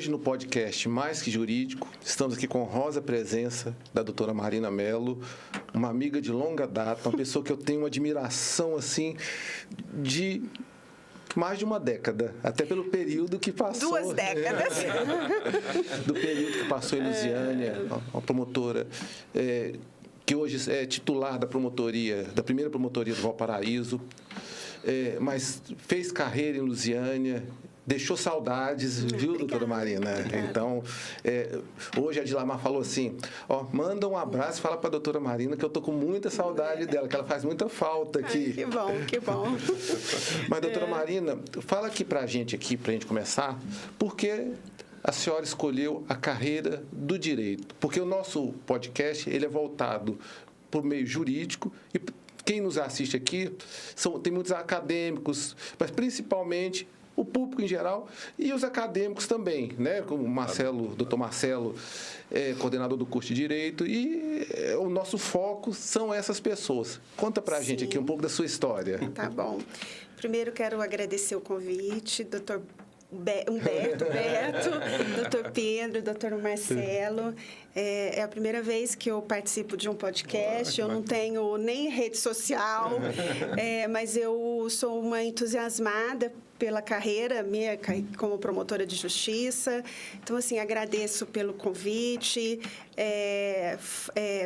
Hoje no podcast Mais Que Jurídico, estamos aqui com a honrosa presença da doutora Marina Mello, uma amiga de longa data, uma pessoa que eu tenho uma admiração, assim, de mais de uma década, até pelo período que passou. 2 décadas. Do período que passou em Lusiânia, uma promotora que hoje é titular da promotoria, da primeira promotoria do Valparaíso, mas fez carreira em Lusiânia, deixou saudades, viu, doutora Marina? Então, hoje a Dilamar falou assim, manda um abraço e fala para a doutora Marina que eu estou com muita saudade dela, que ela faz muita falta aqui. Ai, que bom. Mas, doutora Marina, fala aqui para a gente começar, por que a senhora escolheu a carreira do direito? Porque o nosso podcast ele é voltado para o meio jurídico e quem nos assiste aqui tem muitos acadêmicos, mas principalmente o público em geral e os acadêmicos também, né? Como o doutor Marcelo, coordenador do curso de Direito, e o nosso foco são essas pessoas. Conta pra gente aqui um pouco da sua história. Tá bom. Primeiro quero agradecer o convite, doutor Humberto, Beto, doutor Pedro, doutor Marcelo. É a primeira vez que eu participo de um podcast, eu não tenho nem rede social, mas eu sou uma entusiasmada pela carreira minha como promotora de justiça. Então, assim, agradeço pelo convite,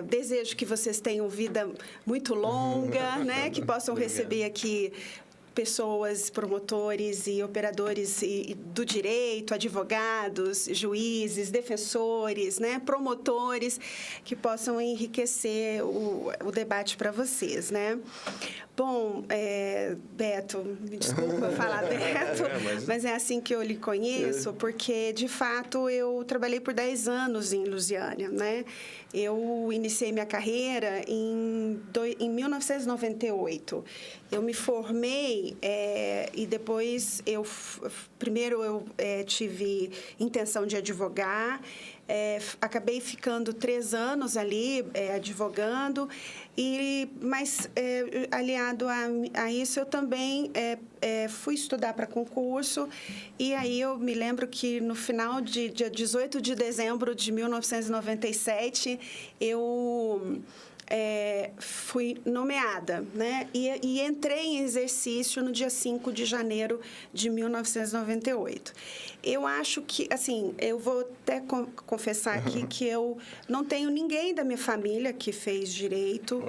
desejo que vocês tenham vida muito longa, né? Que possam receber aqui pessoas, promotores e operadores do direito, advogados, juízes, defensores, né, promotores, que possam enriquecer o debate para vocês, né? Bom, Beto, me desculpa falar Beto, mas é assim que eu lhe conheço, porque, de fato, eu trabalhei por 10 anos em Lusiânia, né? Eu iniciei minha carreira em 1998. Eu me formei e depois primeiro eu tive intenção de advogar, acabei ficando 3 anos ali advogando, mas aliado a isso eu também fui estudar para concurso, e aí eu me lembro que no final de dia 18 de dezembro de 1997 eu fui nomeada, né? E entrei em exercício no dia 5 de janeiro de 1998. Eu acho que, assim, eu vou até confessar aqui que eu não tenho ninguém da minha família que fez direito.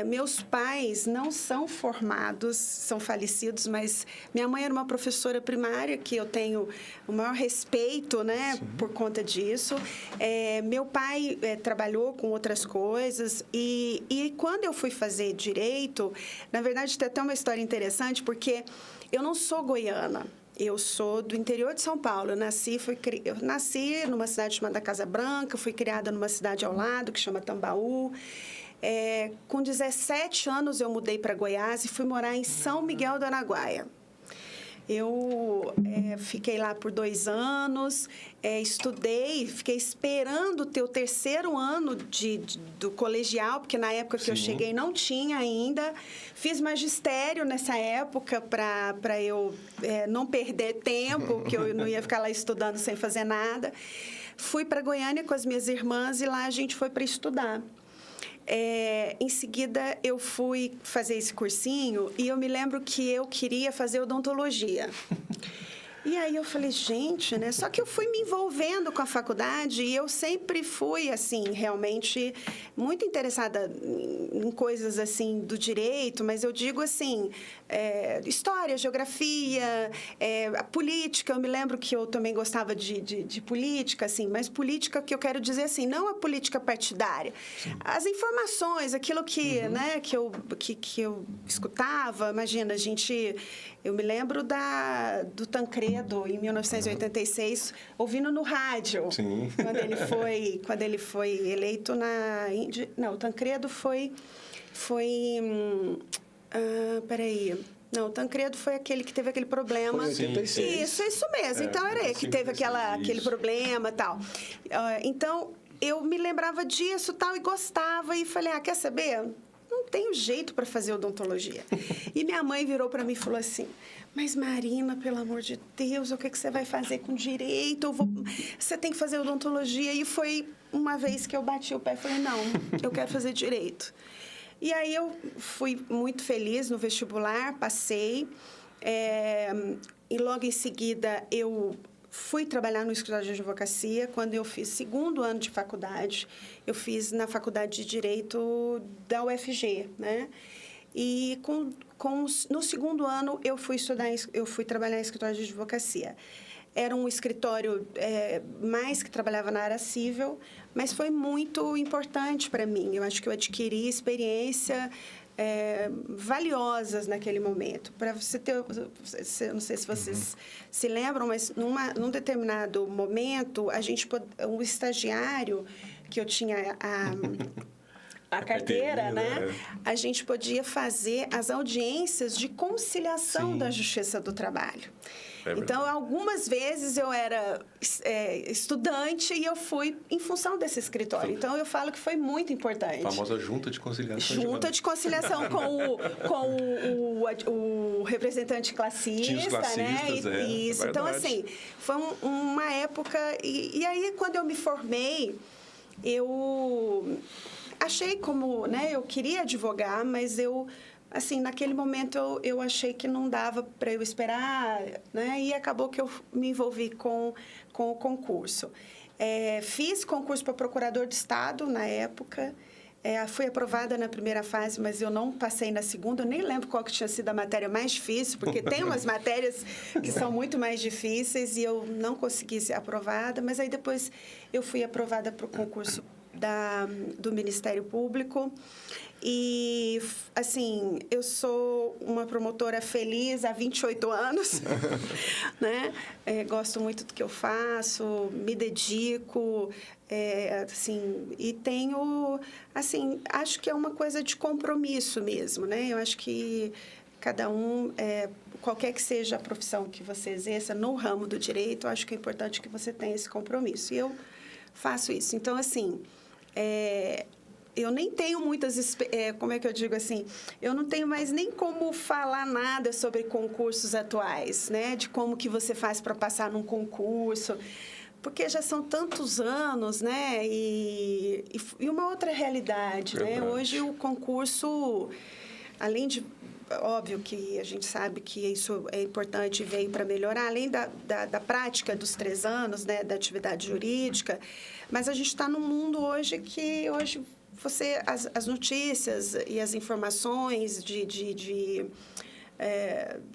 Meus pais não são formados, são falecidos, mas minha mãe era uma professora primária, que eu tenho o maior respeito, né? Sim. Por conta disso. Meu pai trabalhou com outras coisas. E quando eu fui fazer direito, na verdade, tem até uma história interessante, porque eu não sou goiana. Eu sou do interior de São Paulo. Eu nasci numa cidade chamada Casa Branca, fui criada numa cidade ao lado, que chama Tambaú. Com 17 anos, eu mudei para Goiás e fui morar em São Miguel do Araguaia. Eu fiquei lá por 2 anos, estudei, fiquei esperando ter o 3º ano do colegial, porque na época que eu cheguei não tinha ainda. Fiz magistério nessa época para eu não perder tempo, que eu não ia ficar lá estudando sem fazer nada. Fui para Goiânia com as minhas irmãs e lá a gente foi para estudar. Em seguida, eu fui fazer esse cursinho e eu me lembro que eu queria fazer odontologia. E aí eu falei, gente, né? Só que eu fui me envolvendo com a faculdade e eu sempre fui, assim, realmente muito interessada em coisas, assim, do direito, mas eu digo, assim, história, geografia, a política. Eu me lembro que eu também gostava de política, assim, mas política que eu quero dizer, assim, não a política partidária. Sim. As informações, aquilo que, né, que eu escutava, imagina, eu me lembro do Tancredo, em 1986, ouvindo no rádio. Sim. Quando ele foi eleito na Índia. Não, o Tancredo foi peraí. Não, o Tancredo foi aquele que teve aquele problema. Foi em 86. Isso mesmo. Então, era ele que teve aquele problema e tal. Então, eu me lembrava disso tal, e gostava. E falei, quer saber? Não tenho jeito para fazer odontologia. E minha mãe virou para mim e falou assim, mas Marina, pelo amor de Deus, o que você vai fazer com direito? Você tem que fazer odontologia. E foi uma vez que eu bati o pé e falei, não, eu quero fazer direito. E aí eu fui muito feliz no vestibular, passei. E logo em seguida eu fui trabalhar no escritório de advocacia. Quando eu fiz 2º ano de faculdade, eu fiz na Faculdade de Direito da UFG, né? E no 2º ano eu fui trabalhar em escritório de advocacia. Era um escritório mais que trabalhava na área civil, mas foi muito importante para mim. Eu acho que eu adquiri experiência valiosas naquele momento. Para você ter, não sei se vocês se lembram, mas num determinado momento, um estagiário que eu tinha a carteira, né? A gente podia fazer as audiências de conciliação da Justiça do Trabalho. Então, algumas vezes eu era estudante e eu fui em função desse escritório. Então, eu falo que foi muito importante. A famosa junta de conciliação. Junta de conciliação com o representante classista, Tinha os classistas, né? Isso. É então, assim, foi uma época... E aí, quando eu me formei, eu achei como... né? Eu queria advogar, mas eu... assim, naquele momento eu achei que não dava para eu esperar, né? E acabou que eu me envolvi com o concurso. Fiz concurso para procurador de Estado na época. Fui aprovada na primeira fase, mas eu não passei na segunda. Eu nem lembro qual que tinha sido a matéria mais difícil, porque tem umas matérias que são muito mais difíceis e eu não consegui ser aprovada. Mas aí depois eu fui aprovada para o concurso do Ministério Público. E, assim, eu sou uma promotora feliz há 28 anos, né? Gosto muito do que eu faço, me dedico, assim, e tenho, assim, acho que é uma coisa de compromisso mesmo, né? Eu acho que cada um, qualquer que seja a profissão que você exerça no ramo do direito, eu acho que é importante que você tenha esse compromisso. E eu faço isso. Então, assim... eu nem tenho muitas... como é que eu digo assim? Eu não tenho mais nem como falar nada sobre concursos atuais, né? De como que você faz para passar num concurso, porque já são tantos anos, né? E uma outra realidade, né? Hoje o concurso, além de... Óbvio que a gente sabe que isso é importante e veio para melhorar, além da prática dos 3 anos, né, da atividade jurídica, mas a gente está num mundo hoje que as notícias e as informações de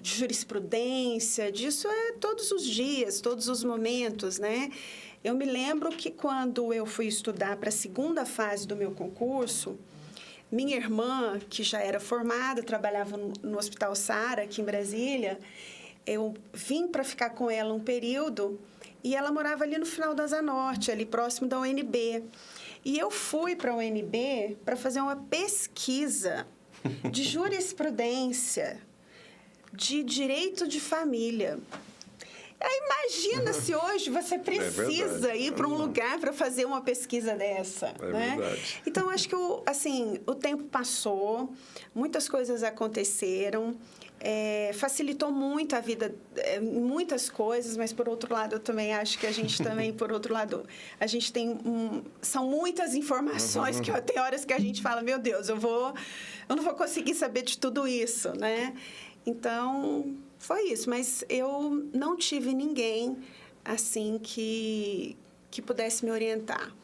jurisprudência, disso todos os dias, todos os momentos, né? Eu me lembro que quando eu fui estudar para a segunda fase do meu concurso, minha irmã, que já era formada, trabalhava no Hospital Sara, aqui em Brasília, eu vim para ficar com ela um período e ela morava ali no final da Asa Norte, ali próximo da UNB. E eu fui para a UNB para fazer uma pesquisa de jurisprudência, de direito de família. Aí imagina se hoje você precisa ir para um lugar para fazer uma pesquisa dessa, né? Verdade. Então, acho que o tempo passou, muitas coisas aconteceram, facilitou muito a vida em muitas coisas, mas, por outro lado, eu também acho que a gente também, por outro lado, a gente tem... são muitas informações que tem horas que a gente fala, meu Deus, eu não vou conseguir saber de tudo isso, né? Então... foi isso, mas eu não tive ninguém, assim, que pudesse me orientar,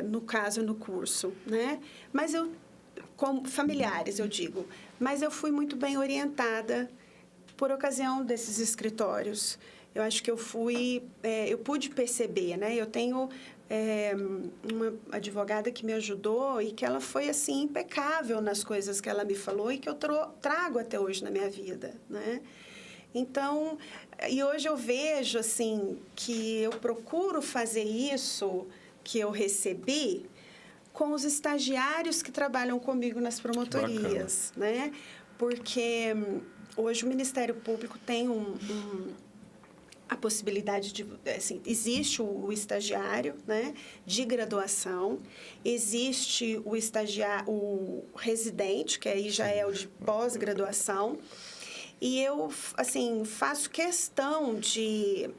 no caso, no curso, né? Mas como familiares, eu digo, mas eu fui muito bem orientada por ocasião desses escritórios. Eu acho que eu pude perceber, né? Eu tenho uma advogada que me ajudou e que ela foi, assim, impecável nas coisas que ela me falou e que eu trago até hoje na minha vida, né? Então, e hoje eu vejo, assim, que eu procuro fazer isso que eu recebi com os estagiários que trabalham comigo nas promotorias, né? Porque hoje o Ministério Público tem a possibilidade de, assim, existe o estagiário, né, de graduação, existe o residente, que aí já é o de pós-graduação, e eu, assim, faço questão de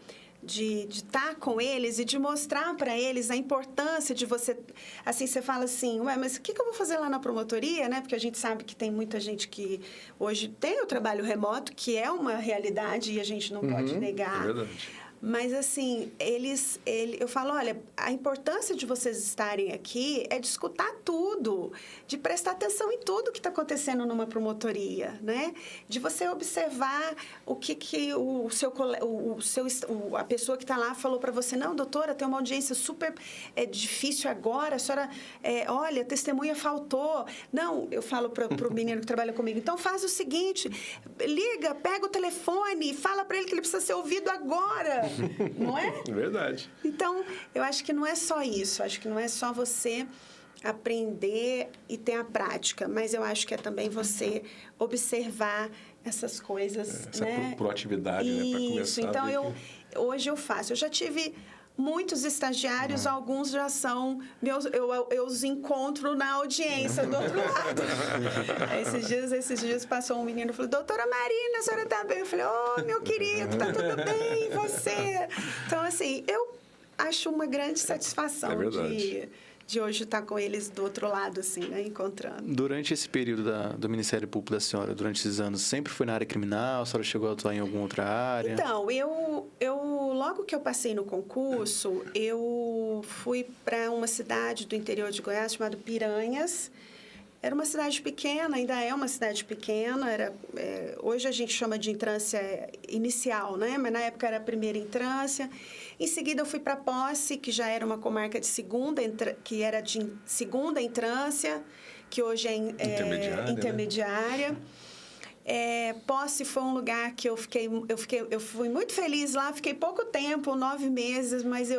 estar com eles e de mostrar para eles a importância de você... Assim, você fala assim, ué, mas o que eu vou fazer lá na promotoria, né? Porque a gente sabe que tem muita gente que hoje tem o trabalho remoto, que é uma realidade e a gente não pode negar. É verdade. Mas, assim, eu falo, olha, a importância de vocês estarem aqui é de escutar tudo, de prestar atenção em tudo que está acontecendo numa promotoria, né? De você observar o que a pessoa que está lá falou para você. Não, doutora, tem uma audiência super difícil agora, a senhora, olha, a testemunha faltou. Não, eu falo para o menino que trabalha comigo, então faz o seguinte, liga, pega o telefone, fala para ele que ele precisa ser ouvido agora. Não é? Verdade. Então, eu acho que não é só isso. Acho que não é só você aprender e ter a prática, mas eu acho que é também você observar essas coisas, essa né? proatividade, né? Para começar. Isso. Então, hoje eu faço. Eu já tive muitos estagiários, alguns já são meus, eu os encontro na audiência do outro lado. Esses dias passou um menino e falou, doutora Marina, a senhora está bem? Eu falei, meu querido, está tudo bem, e você? Então, assim, eu acho uma grande satisfação de hoje estar com eles do outro lado, assim, né, encontrando. Durante esse período do Ministério Público da senhora, durante esses anos, sempre foi na área criminal? A senhora chegou a atuar em alguma outra área? Então, eu logo que eu passei no concurso, eu fui para uma cidade do interior de Goiás chamada Piranhas. Era uma cidade pequena, ainda é uma cidade pequena. Hoje a gente chama de entrância inicial, né? Mas na época era a primeira entrância. Em seguida eu fui para Posse, que já era uma comarca de segunda entrância, que hoje é intermediária. Né? Posse foi um lugar que eu fui muito feliz lá, fiquei pouco tempo, 9 meses, mas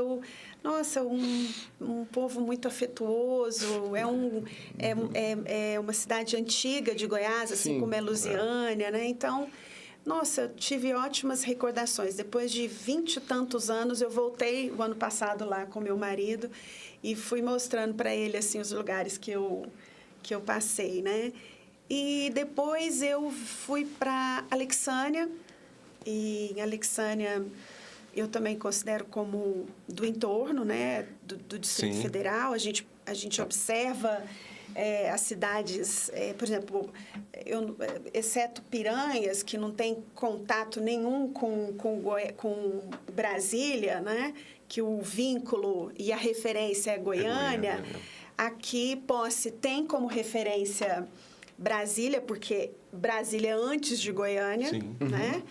nossa, um povo muito afetuoso, é uma cidade antiga de Goiás, assim Sim, como é Lusiânia, né? Então, nossa, eu tive ótimas recordações. Depois de 20 e tantos anos, eu voltei o ano passado lá com meu marido e fui mostrando para ele, assim, os lugares que eu passei, né? E depois eu fui para Alexânia, e em Alexânia eu também considero como do entorno, né, do Distrito Sim. Federal. A gente observa as cidades, por exemplo, exceto Piranhas, que não tem contato nenhum com Brasília, né, que o vínculo e a referência é Goiânia. Aqui, Posse tem como referência Brasília, porque Brasília é antes de Goiânia, Sim. né?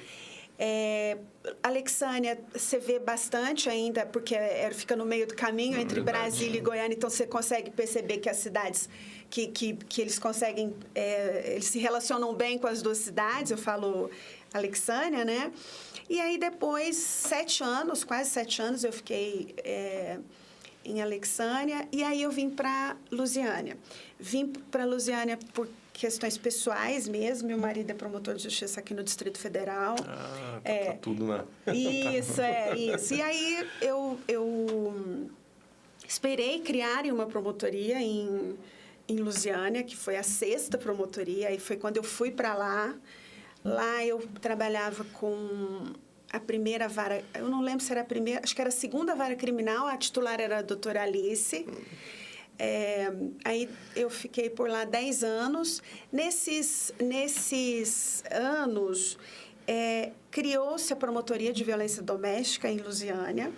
Alexânia, você vê bastante ainda, porque fica no meio do caminho entre Brasília e Goiânia, então você consegue perceber que as cidades, que eles conseguem, eles se relacionam bem com as duas cidades, eu falo Alexânia, né? E aí depois, quase 7 anos, eu fiquei em Alexânia, e aí eu vim para Lusiânia. Vim para Lusiânia por questões pessoais mesmo. Meu marido é promotor de justiça aqui no Distrito Federal. Tá tudo lá. Isso. E aí eu esperei criarem uma promotoria em Lusiânia, que foi a 6ª promotoria, e foi quando eu fui para lá. Lá eu trabalhava com a primeira vara, eu não lembro se era a primeira, acho que era a 2ª vara criminal, a titular era a doutora Alice. Aí eu fiquei por lá 10 anos. Nesses anos, criou-se a Promotoria de Violência Doméstica em Lusiânia,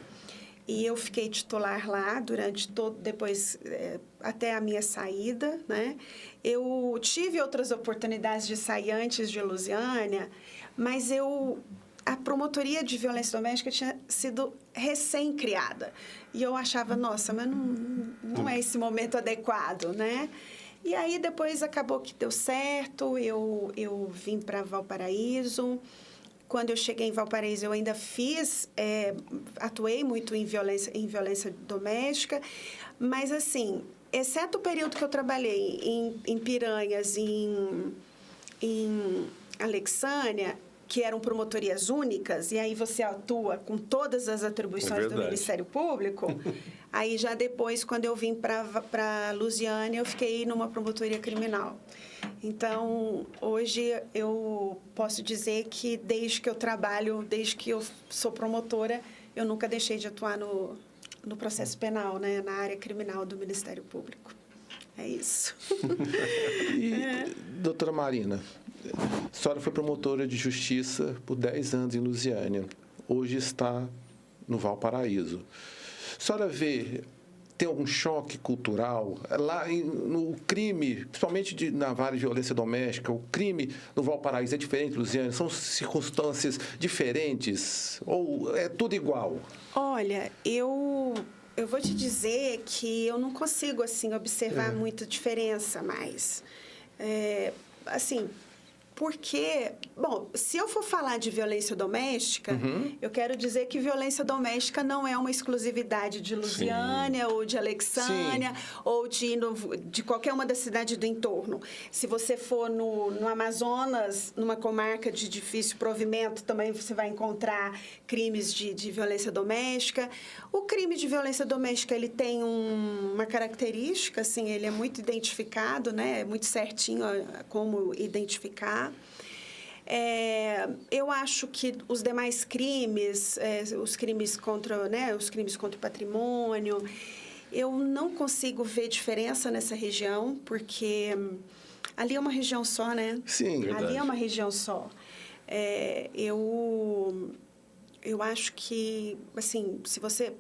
e eu fiquei titular lá durante depois, até a minha saída, né? Eu tive outras oportunidades de sair antes de Lusiânia, mas a Promotoria de Violência Doméstica tinha sido recém-criada. E eu achava, nossa, mas não é esse momento adequado, né? E aí, depois, acabou que deu certo, eu vim para Valparaíso. Quando eu cheguei em Valparaíso, eu ainda atuei muito em violência doméstica, mas, assim, exceto o período que eu trabalhei em Piranhas, em Alexânia, que eram promotorias únicas, e aí você atua com todas as atribuições do Ministério Público, aí já depois, quando eu vim para Lusiânia, eu fiquei numa promotoria criminal. Então, hoje eu posso dizer que desde que eu trabalho, desde que eu sou promotora, eu nunca deixei de atuar no processo penal, né? Na área criminal do Ministério Público. É isso. E, doutora Marina, a senhora foi promotora de justiça por 10 anos em Lusiânia. Hoje está no Valparaíso. A senhora vê, tem algum choque cultural? Lá no crime, principalmente na vara de violência doméstica, o crime no Valparaíso é diferente, Lusiânia? São circunstâncias diferentes? Ou é tudo igual? Olha, eu vou te dizer que eu não consigo, assim, observar muita diferença mais. Assim, porque... Bom, se eu for falar de violência doméstica, eu quero dizer que violência doméstica não é uma exclusividade de Lusiânia, ou de Alexânia, ou de qualquer uma das cidades do entorno. Se você for no Amazonas, numa comarca de difícil provimento, também você vai encontrar crimes de violência doméstica. O crime de violência doméstica, ele tem uma característica, assim, ele é muito identificado, né? É muito certinho como identificar. Eu acho que os demais crimes, os crimes contra, né, os crimes contra o patrimônio, eu não consigo ver diferença nessa região, porque ali é uma região só, né? Sim, verdade. Ali é uma região só. Eu acho que, assim, se você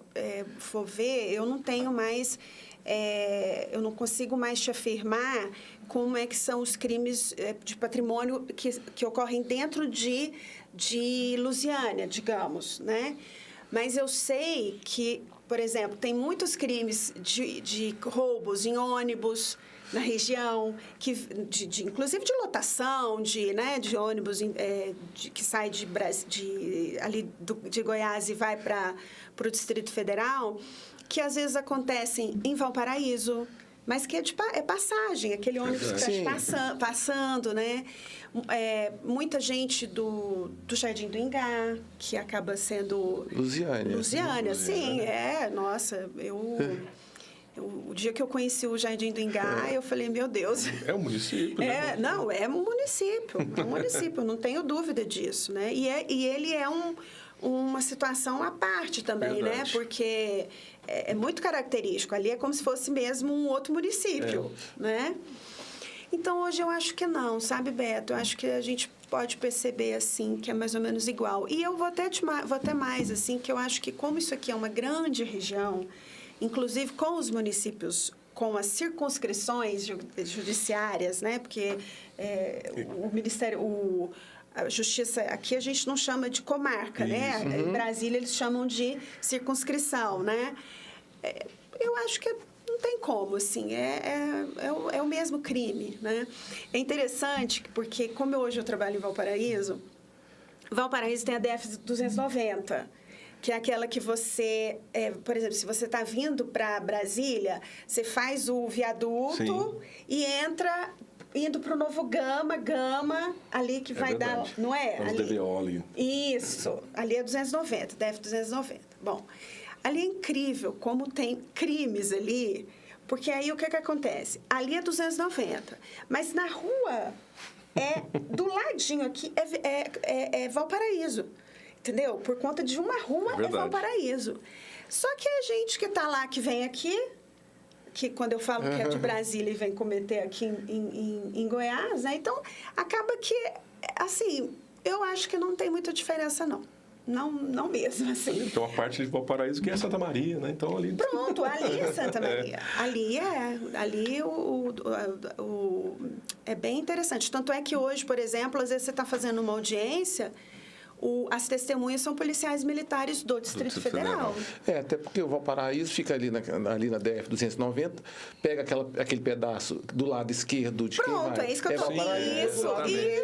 for ver, eu não tenho mais... eu não consigo mais te afirmar como é que são os crimes de patrimônio que ocorrem dentro de Lusiânia, digamos, né? Mas eu sei que, por exemplo, tem muitos crimes de roubos em ônibus na região, inclusive de lotação, de ônibus que sai de Goiás e vai para o Distrito Federal, que às vezes acontecem em Valparaíso, mas que é passagem, aquele ônibus que está passando, né? Muita gente do Jardim do Ingá, que acaba sendo... Lusiânia, sim, nossa, o dia que eu conheci o Jardim do Ingá, eu falei, meu Deus... É um município, né? Não, é um município, não tenho dúvida disso, né? E ele é uma situação à parte também, né? Porque é muito característico. Ali é como se fosse mesmo um outro município, né? Então, hoje eu acho que não, sabe, Beto? Eu acho que a gente pode perceber, assim, que é mais ou menos igual. E eu vou até mais, assim, que eu acho que como isso aqui é uma grande região, inclusive com os municípios, com as circunscrições judiciárias, né? Porque o Ministério... A justiça, aqui a gente não chama de comarca, né? Em Brasília eles chamam de circunscrição, né? Eu acho que não tem como, assim, é o mesmo crime, né? É interessante porque, como hoje eu trabalho em Valparaíso tem a DF 290, que é aquela que você, por exemplo, se você está vindo para Brasília, você faz o viaduto e entra... indo para o novo Gama, ali que vai verdade. dar... Não é? Os DVO ali. Isso. Ali é 290, DF 290. Bom, ali é incrível como tem crimes ali, porque aí o que acontece? Ali é 290, mas na rua, do ladinho aqui, é Valparaíso. Entendeu? Por conta de uma rua é Valparaíso. Só que a gente que está lá, que vem aqui... que quando eu falo que é de Brasília e vem cometer aqui em Goiás, né? Então, acaba que, assim, eu acho que não tem muita diferença, não. Não mesmo, assim. Então, a parte de Valparaíso que é Santa Maria, né? Então, ali... Pronto, ali é Santa Maria. Ali é bem interessante. Tanto é que hoje, por exemplo, às vezes você está fazendo uma audiência... As testemunhas são policiais militares do Distrito Federal. Até porque o Valparaíso fica ali na DF-290, pega aquele pedaço do lado esquerdo de Pronto, quem vai. É isso que eu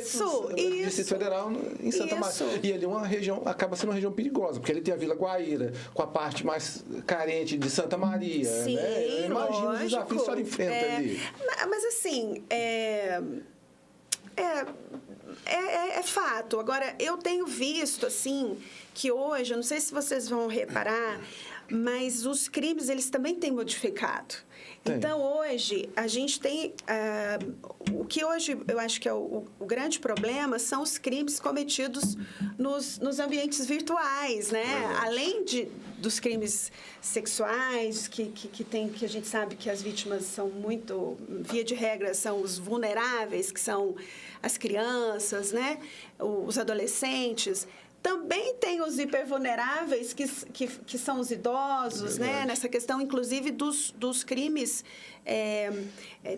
estou... Isso. Distrito Federal em Santa Maria. E ali uma região, acaba sendo uma região perigosa, porque ali tem a Vila Guaíra, com a parte mais carente de Santa Maria. Sim, né? Eu imagino os desafios que a senhora enfrenta ali. Mas assim, é fato. Agora, eu tenho visto, assim, que hoje, eu não sei se vocês vão reparar, mas os crimes, eles também têm modificado. Então, hoje, a gente tem... o que hoje eu acho que é o grande problema são os crimes cometidos nos ambientes virtuais, né? Além dos crimes sexuais, que a gente sabe que as vítimas são muito... Via de regra, são os vulneráveis, que são as crianças, né? Os adolescentes... Também tem os hipervulneráveis, que são os idosos, né? Nessa questão, inclusive, dos crimes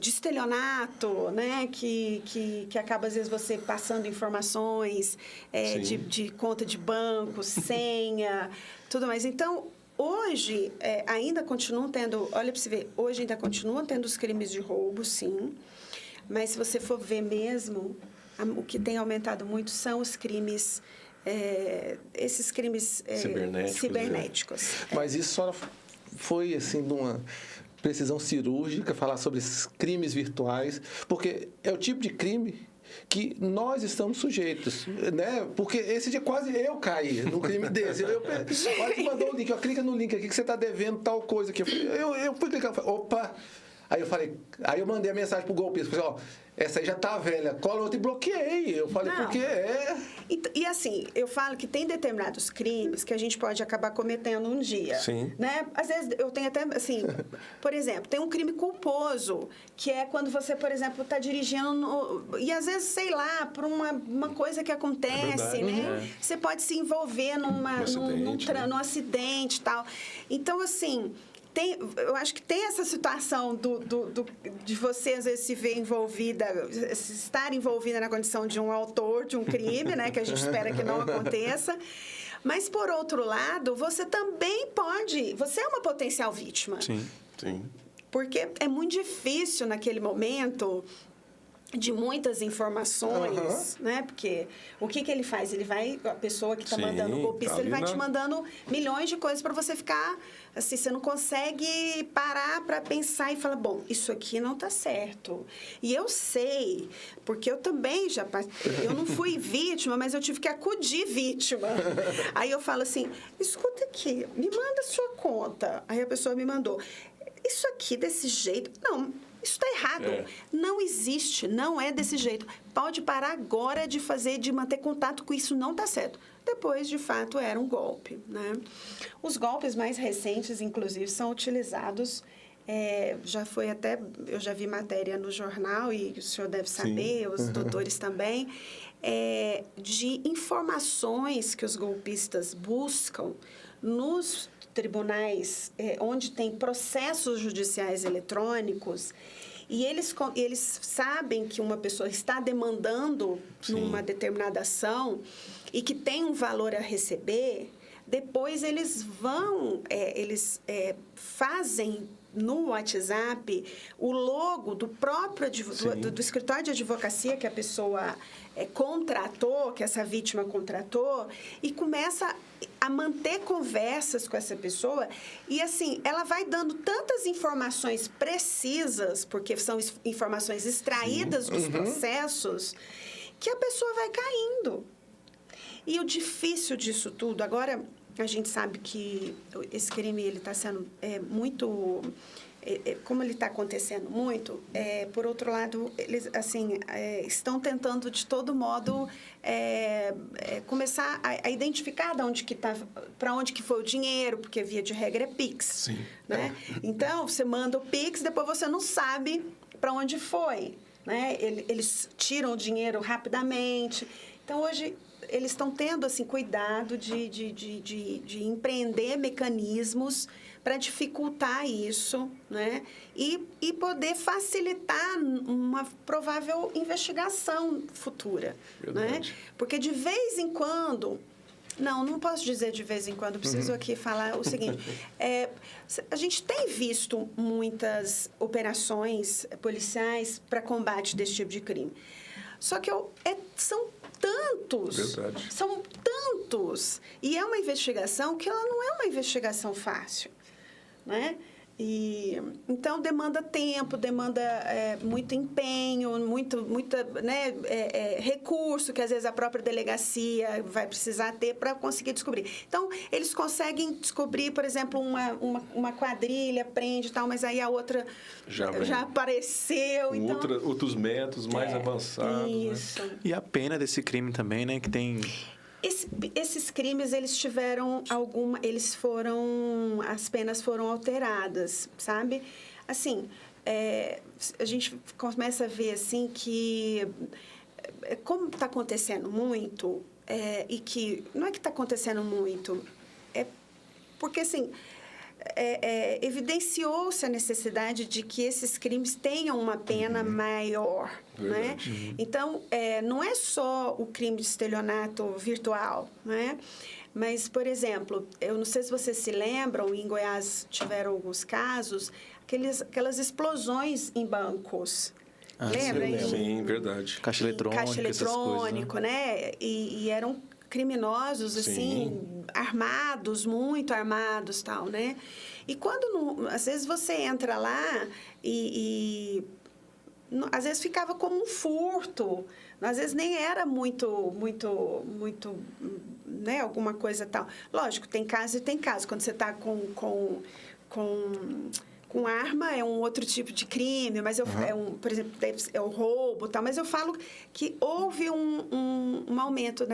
de estelionato, né? Que acaba, às vezes, você passando informações de conta de banco, senha, tudo mais. Então, hoje, ainda continuam tendo... Olha para você ver, hoje ainda continuam tendo os crimes de roubo, sim. Mas, se você for ver mesmo, o que tem aumentado muito são os crimes... esses crimes cibernéticos. Mas isso só foi, assim, de uma precisão cirúrgica, falar sobre esses crimes virtuais, porque é o tipo de crime que nós estamos sujeitos, né? Porque esse dia quase eu caí num crime desse. Olha que mandou o link, clica no link aqui que você está devendo tal coisa aqui. Eu fui clicar, opa! Aí eu mandei a mensagem pro golpista, falei, essa aí já tá velha, cola outra e bloqueei. Eu falei, porque E assim, eu falo que tem determinados crimes que a gente pode acabar cometendo um dia. Sim. Né? Às vezes, eu tenho até, assim, por exemplo, tem um crime culposo, que é quando você, por exemplo, tá dirigindo e às vezes, sei lá, por uma coisa que acontece, né? Você pode se envolver num acidente e tal. Então, assim... eu acho que tem essa situação de você, às vezes, se ver envolvida, estar envolvida na condição de um autor de um crime, né? Que a gente espera que não aconteça. Mas, por outro lado, você também pode... Você é uma potencial vítima. Sim. Porque é muito difícil, naquele momento... de muitas informações, né? Porque o que ele faz? A pessoa que está mandando o golpista, ele vai te mandando milhões de coisas para você ficar... Assim, você não consegue parar para pensar e falar, bom, isso aqui não está certo. E eu sei, porque eu também eu não fui vítima, mas eu tive que acudir vítima. Aí eu falo assim, escuta aqui, me manda a sua conta. Aí a pessoa me mandou, isso aqui desse jeito... Não, isso está errado. Não existe, não é desse jeito. Pode parar agora de manter contato com isso, não está certo. Depois, de fato, era um golpe, né? Os golpes mais recentes, inclusive, são utilizados... eu já vi matéria no jornal, e o senhor deve saber, os doutores também, de informações que os golpistas buscam nos tribunais, onde tem processos judiciais eletrônicos, e eles sabem que uma pessoa está demandando numa determinada ação e que tem um valor a receber, depois eles fazem no WhatsApp o logo do próprio do escritório de advocacia que a pessoa contratou, que essa vítima contratou, e começa a manter conversas com essa pessoa. E, assim, ela vai dando tantas informações precisas, porque são informações extraídas dos processos, que a pessoa vai caindo. E o difícil disso tudo, agora a gente sabe que esse crime está sendo muito... como ele está acontecendo muito, por outro lado, eles assim, estão tentando de todo modo começar a identificar para onde que foi o dinheiro, porque via de regra é Pix. Né? Então, você manda o Pix, depois você não sabe para onde foi. Né? Eles tiram o dinheiro rapidamente. Então, hoje... eles estão tendo assim, cuidado de empreender mecanismos para dificultar isso, né? E poder facilitar uma provável investigação futura. Né? Porque, de vez em quando... Não posso dizer de vez em quando, preciso aqui falar o seguinte. A gente tem visto muitas operações policiais para combate desse tipo de crime. Só que são tantos. Verdade. São tantos. E é uma investigação que ela não é uma investigação fácil. Né? Então, demanda tempo, demanda muito empenho, muita, né, recurso que, às vezes, a própria delegacia vai precisar ter para conseguir descobrir. Então, eles conseguem descobrir, por exemplo, uma quadrilha, prende e tal, mas aí a outra já apareceu. Com então, outros métodos mais avançados. Isso. Né? E a pena desse crime também, né? Que tem... Esses crimes, eles tiveram as penas foram alteradas, sabe? Assim, a gente começa a ver, assim, que como está acontecendo muito, e que não é que está acontecendo muito, é porque, assim, evidenciou-se a necessidade de que esses crimes tenham uma pena maior, né? Então, não é só o crime de estelionato virtual, né? Mas, por exemplo, eu não sei se vocês se lembram, em Goiás tiveram alguns casos, aquelas explosões em bancos. Lembra? Sim, verdade. Caixa eletrônico, Caixa eletrônico, né? E eram criminosos, assim, armados, muito armados, tal, né? E quando, às vezes, você entra lá às vezes ficava como um furto, às vezes nem era muito, né, alguma coisa tal. Lógico, tem caso e tem caso. Quando você está com arma é um outro tipo de crime, mas por exemplo, é o roubo, tal. Mas eu falo que houve um aumento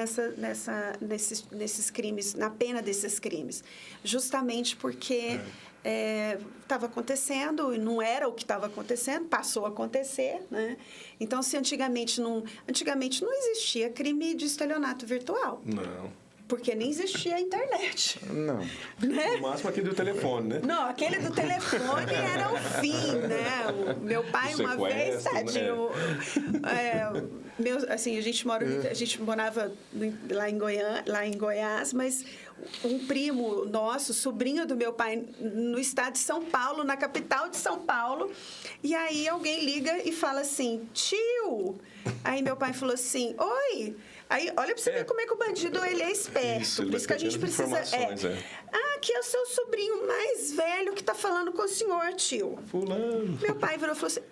nesses crimes, na pena desses crimes, justamente porque estava acontecendo e não era o que estava acontecendo, passou a acontecer, né? Então, se antigamente não existia crime de estelionato virtual. Não. Porque nem existia a internet. Não. Né? No máximo aquele do telefone, né? Não, aquele do telefone era o fim, né? O meu pai, uma vez, tadinho... assim, a gente morava lá em Goiás, mas um primo nosso, sobrinho do meu pai, no estado de São Paulo, na capital de São Paulo, e aí alguém liga e fala assim, tio... Aí meu pai falou assim, oi... Aí, olha pra você ver como é que o bandido, ele é esperto. Isso, por isso que a gente precisa... aqui é o seu sobrinho mais velho que tá falando com o senhor, tio. Fulano. Meu pai virou e falou assim,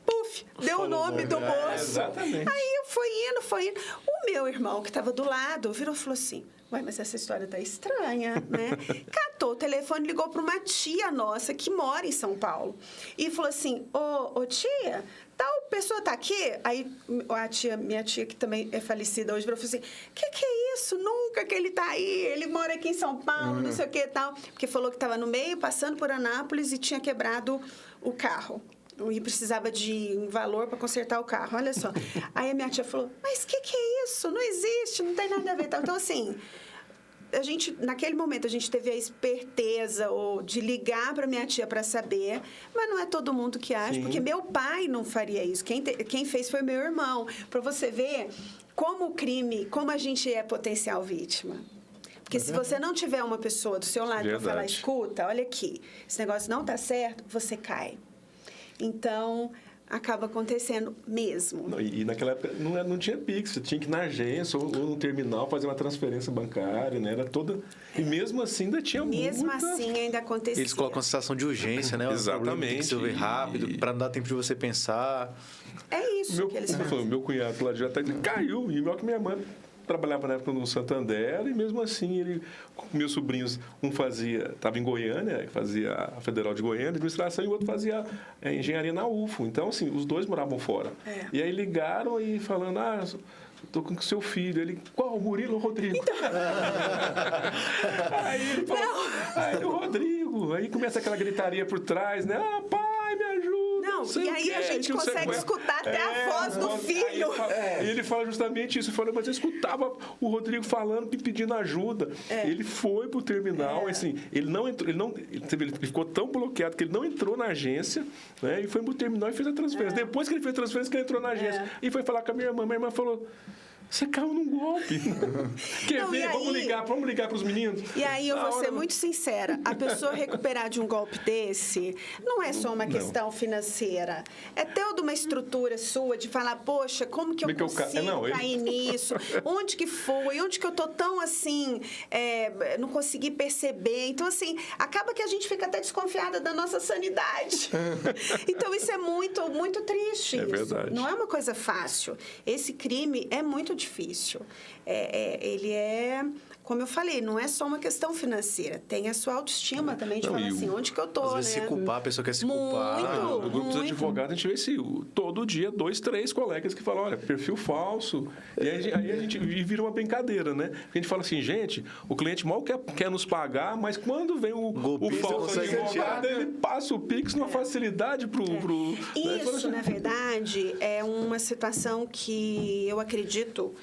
Puf, deu o nome do moço. Exatamente. Aí foi indo. O meu irmão, que estava do lado, virou e falou assim, ué, mas essa história tá estranha, né? Catou o telefone, ligou para uma tia nossa que mora em São Paulo. E falou assim, ô tia, tal pessoa tá aqui? Aí minha tia, que também é falecida hoje, falou assim, que é isso? Nunca que ele tá aí, ele mora aqui em São Paulo, não sei o que e tal. Porque falou que estava no meio, passando por Anápolis e tinha quebrado o carro. E precisava de um valor para consertar o carro, olha só. Aí a minha tia falou, mas que é isso? Não existe, não tem nada a ver. Então, assim, naquele momento, a gente teve a esperteza de ligar para minha tia para saber, mas não é todo mundo que acha, porque meu pai não faria isso. Quem fez foi meu irmão. Para você ver como a gente é potencial vítima. Porque se você não tiver uma pessoa do seu lado para falar, escuta, olha aqui, esse negócio não está certo, você cai. Então, acaba acontecendo mesmo. E naquela época não tinha Pix, você tinha que ir na agência ou no terminal fazer uma transferência bancária, né? Era toda... E mesmo assim ainda tinha Mesmo assim ainda acontecia. Eles colocam a situação de urgência, né? Exatamente. Tem que resolver rápido, para não dar tempo de você pensar. É isso que eles fazem. Meu cunhado lá já caiu, e igual que minha mãe trabalhava na época no Santander, e mesmo assim, meus sobrinhos, um estava em Goiânia, fazia a Federal de Goiânia, administração, e o outro fazia engenharia na UFO. Então, assim, os dois moravam fora. E aí ligaram e falando, estou com o seu filho. Ele, qual? Murilo ou Rodrigo? Então... aí ele falou, o Rodrigo. Aí começa aquela gritaria por trás, né? Pai, me ajuda. Não, e aí a gente consegue escutar até a voz do filho. E ele fala justamente isso. Ele falou, mas eu escutava o Rodrigo falando, pedindo ajuda. Ele foi pro terminal, assim, ele ficou tão bloqueado que ele não entrou na agência, né? E foi pro terminal e fez a transferência. Depois que ele fez a transferência, que ele entrou na agência. E foi falar com a minha irmã. Minha irmã falou, Você caiu num golpe. Quer Não, ver? Vamos ligar para os meninos? E aí eu Na vou ser hora- muito sincera, a pessoa recuperar de um golpe desse não é só uma questão financeira. É toda uma estrutura sua de falar, poxa, como que eu consigo cair nisso? Onde que foi? Onde que eu tô tão assim, não consegui perceber? Então, assim, acaba que a gente fica até desconfiada da nossa sanidade. Então, isso é muito, muito triste. É isso. verdade. Não é uma coisa fácil. Esse crime é muito difícil. Ele é, como eu falei, não é só uma questão financeira. Tem a sua autoestima também, de Não, falar e assim, onde que eu tô, Às vezes né? se culpar, a pessoa quer se culpar. Muito. No grupo dos advogados, a gente vê todo dia 2, 3 colegas que falam, olha, perfil falso. E aí a gente vira uma brincadeira, né? Porque a gente fala assim, gente, o cliente mal quer nos pagar, mas quando vem o Golpista falso consegue advogado, ele passa o Pix numa facilidade pro... né? Fala Isso, assim, na verdade, é uma situação que eu acredito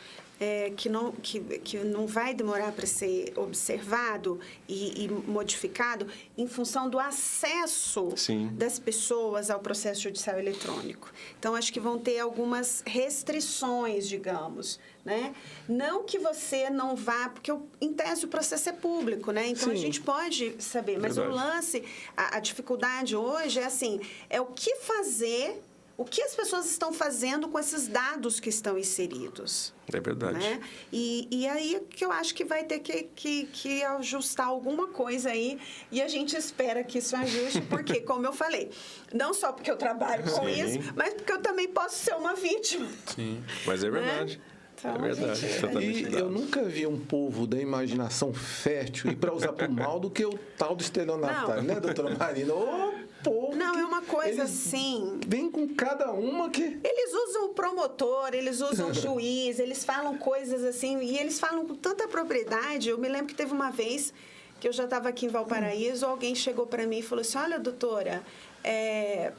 que não vai demorar para ser observado e modificado em função do acesso Sim. das pessoas ao processo judicial eletrônico. Então, acho que vão ter algumas restrições, digamos, né? Não que você não vá, porque em tese o processo é público, né? Então, a gente pode saber, mas Verdade. o lance, a dificuldade hoje é assim, é o que fazer. O que as pessoas estão fazendo com esses dados que estão inseridos? É verdade. Né? E aí que eu acho que vai ter que ajustar alguma coisa aí. E a gente espera que isso ajuste, porque, como eu falei, não só porque eu trabalho com Sim. isso, mas porque eu também posso ser uma vítima. Sim. Mas é verdade. Então, É verdade. gente, Totalmente E verdade. eu nunca vi um povo da imaginação fértil e para usar para o mal do que o tal do estelionatário, né, doutora Marina? Ô, povo! Não, que é uma coisa eles assim. Vem com cada uma que. Eles usam o promotor, eles usam o juiz, eles falam coisas assim, e eles falam com tanta propriedade. Eu me lembro que teve uma vez que eu já estava aqui em Valparaíso, alguém chegou para mim e falou assim, olha, doutora,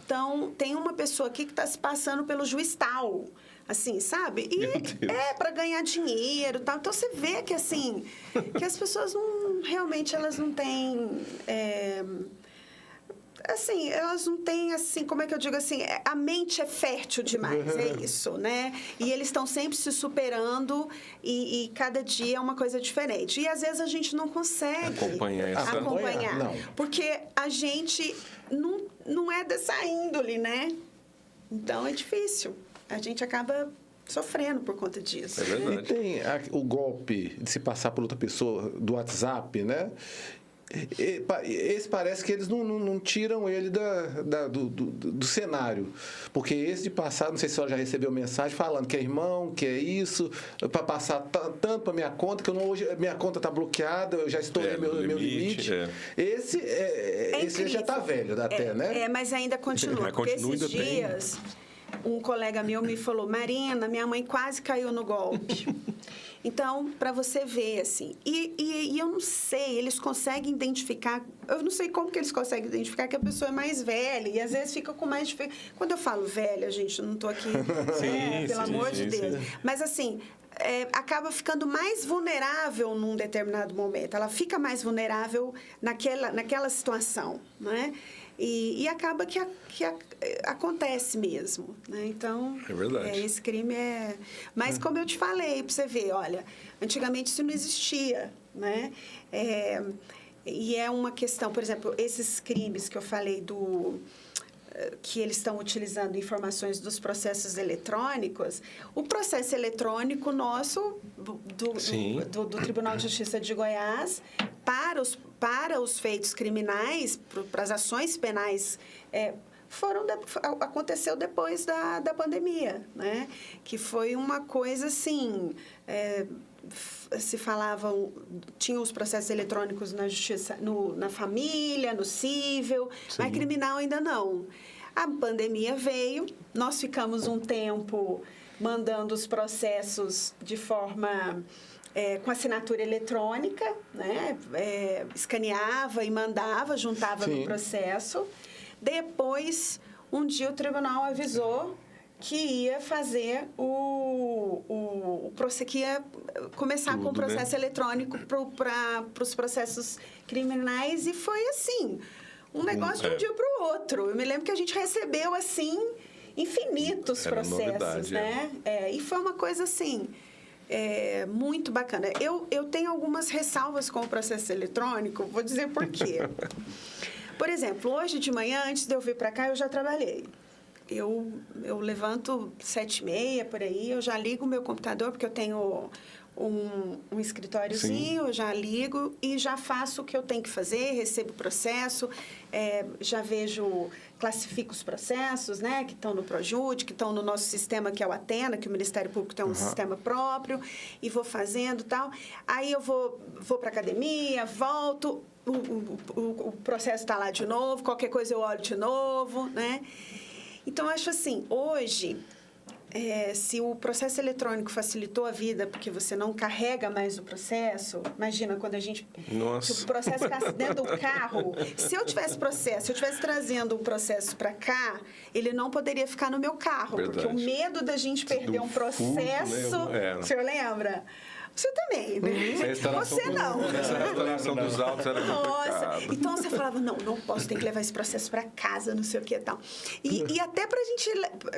então, tem uma pessoa aqui que está se passando pelo juiz tal, assim, sabe? E Meu Deus. para ganhar dinheiro, tal. Então, você vê que, assim, que as pessoas realmente, elas não têm... assim, elas não têm, assim, como é que eu digo assim, a mente é fértil demais, é isso, né? E eles estão sempre se superando e cada dia é uma coisa diferente. E às vezes a gente não consegue Acompanhar essa- acompanhar, Não. porque a gente não é dessa índole, né? Então é difícil. A gente acaba sofrendo por conta disso. É verdade. E tem o golpe de se passar por outra pessoa do WhatsApp, né? Esse parece que eles não tiram ele do cenário. Porque esse de passar, não sei se a senhora já recebeu mensagem falando que é irmão, que é isso, para passar tanto para minha conta, que hoje minha conta está bloqueada, eu já estourei meu limite. Esse já está velho até, né? Mas ainda continua. Mas Porque continua, esses ainda tem. dias, um colega meu me falou, Marina, minha mãe quase caiu no golpe. Então, para você ver, assim, e eu não sei, eles conseguem identificar, eu não sei como que eles conseguem identificar que a pessoa é mais velha, e às vezes fica com mais dificuldade. Quando eu falo velha, gente, eu não estou aqui, pelo amor de Deus. Mas, assim, acaba ficando mais vulnerável num determinado momento, ela fica mais vulnerável naquela situação, né? E acaba que acontece mesmo, né? Então, É verdade. esse crime é... Mas, como eu te falei, para você ver, olha, antigamente isso não existia, né? E é uma questão, por exemplo, esses crimes que eu falei que eles estão utilizando informações dos processos eletrônicos, o processo eletrônico nosso, do Tribunal de Justiça de Goiás, para os feitos criminais, para as ações penais, aconteceu depois da pandemia, né? Que foi uma coisa assim... se falavam, tinham os processos eletrônicos na justiça, na família, no civil, mas criminal ainda não. A pandemia veio, nós ficamos um tempo mandando os processos de forma com assinatura eletrônica, né? Escaneava e mandava, juntava no processo. Depois, um dia o tribunal avisou que ia fazer que ia começar com o processo eletrônico para os processos criminais, e foi assim, um negócio de um dia para o outro. Eu me lembro que a gente recebeu, assim, infinitos processos, novidade, né? E foi uma coisa assim... muito bacana. Eu tenho algumas ressalvas com o processo eletrônico, vou dizer por quê. Por exemplo, hoje de manhã, antes de eu vir para cá, eu já trabalhei. Eu levanto 7h30, por aí, eu já ligo o meu computador, porque eu tenho um escritóriozinho, eu já ligo e já faço o que eu tenho que fazer, recebo o processo, já classifico os processos, né, que estão no Projude, que estão no nosso sistema, que é o Atena, que o Ministério Público tem um sistema próprio, e vou fazendo e tal. Aí eu vou para a academia, volto, o processo está lá de novo, qualquer coisa eu olho de novo, né? Então, eu acho assim, hoje, se o processo eletrônico facilitou a vida porque você não carrega mais o processo, imagina quando se o processo ficasse dentro do carro, se eu estivesse trazendo um processo para cá, ele não poderia ficar no meu carro, Verdade. porque o medo da gente perder um processo, o senhor lembra? Você também, né? Você não. Essa restauração dos autos era complicada. Nossa, então você falava, não posso, tem que levar esse processo para casa, não sei o que e tal. E até para a gente,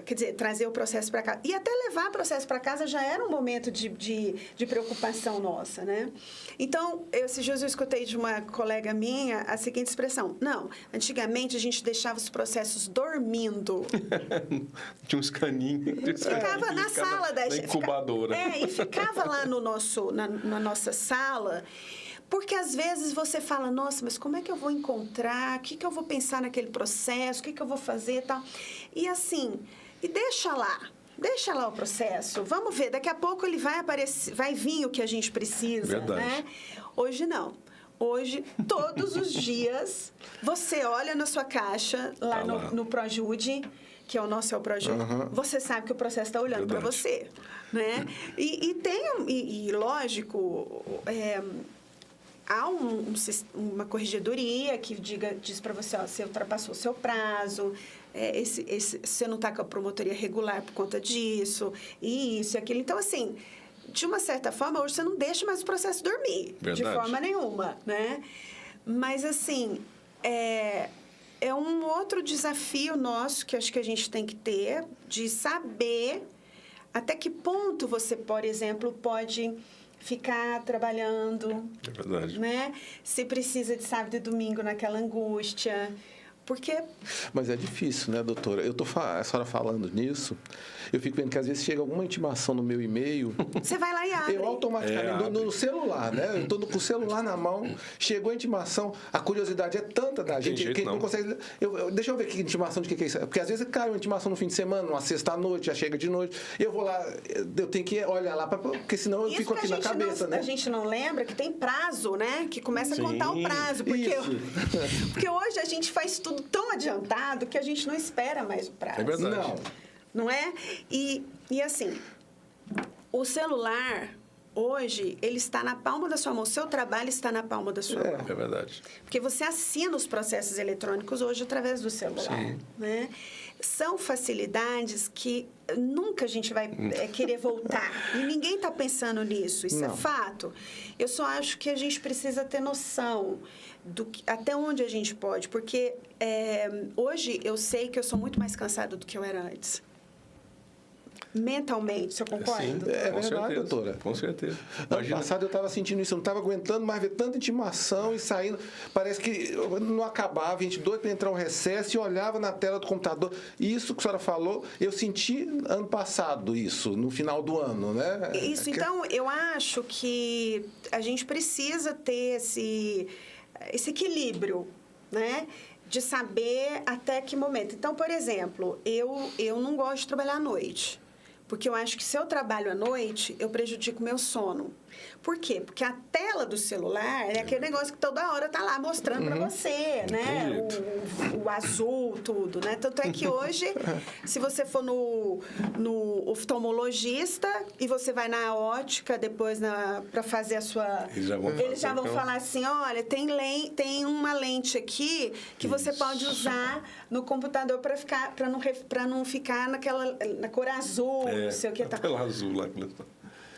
quer dizer, trazer o processo para casa. E até levar o processo para casa já era um momento de preocupação nossa, né? Então, esses dias eu escutei de uma colega minha a seguinte expressão. Não, antigamente a gente deixava os processos dormindo. Tinha uns caninhos. Ficava na sala da incubadora. E ficava lá na nossa sala, porque às vezes você fala, nossa, mas como é que eu vou encontrar? O que eu vou pensar naquele processo? O que eu vou fazer e tal? E assim, deixa lá o processo. Vamos ver, daqui a pouco ele vai aparecer, vai vir o que a gente precisa, Verdade. né? Hoje não. Hoje, todos os dias, você olha na sua caixa, lá no Projude, que é o Projude, você sabe que o processo está olhando para você, né? E lógico, há uma corregedoria que diz para você, você ultrapassou o seu prazo, você não está com a promotoria regular por conta disso, isso e aquilo. Então, assim, de uma certa forma, hoje você não deixa mais o processo dormir, Verdade. de forma nenhuma, né? Mas, assim, é um outro desafio nosso que acho que a gente tem que ter, de saber até que ponto você, por exemplo, pode ficar trabalhando. É verdade. Né? Se precisa de sábado e domingo naquela angústia. Porque... Mas é difícil, né, doutora? A senhora falando nisso, eu fico vendo que às vezes chega alguma intimação no meu e-mail. Você vai lá e abre. Eu automaticamente, no celular, né? Eu estou com o celular na mão, chegou a intimação, a curiosidade é tanta da gente que a gente não consegue. Deixa eu ver que intimação de que é isso. Porque às vezes cai uma intimação no fim de semana, uma sexta-noite, já chega de noite. Eu vou lá, eu tenho que olhar lá, porque senão eu fico aqui na cabeça, né? A gente não lembra que tem prazo, né? Que começa a contar o prazo. Porque hoje a gente faz tudo tão adiantado que a gente não espera mais o prazo. É verdade. Não é? E assim, o celular, hoje, ele está na palma da sua mão. O seu trabalho está na palma da sua mão. É verdade. Porque você assina os processos eletrônicos hoje através do celular. Sim. Né? São facilidades que nunca a gente vai querer voltar. E ninguém está pensando nisso. Isso é fato. Eu só acho que a gente precisa ter noção até onde a gente pode. Porque hoje eu sei que eu sou muito mais cansada do que eu era antes. Mentalmente, você concorda? Sim, é verdade, certeza, doutora. Com certeza. Ano passado eu estava sentindo isso, eu não estava aguentando mais ver tanta intimação e saindo. Parece que não acabava, a gente doido para entrar um recesso e olhava na tela do computador. Isso que a senhora falou, eu senti ano passado isso, no final do ano, né? Isso, então, eu acho que a gente precisa ter esse equilíbrio, né? De saber até que momento. Então, por exemplo, eu não gosto de trabalhar à noite. Porque eu acho que se eu trabalho à noite, eu prejudico o meu sono. Por quê? Porque a tela do celular é aquele negócio que toda hora tá lá mostrando para você, né? O azul, tudo, né? Tanto é que hoje, se você for no oftalmologista e você vai na ótica depois para fazer a sua... Eles já vão falar assim, olha, tem uma lente aqui que você pode usar no computador para não ficar na cor azul, não sei o que tá. Pela azul lá.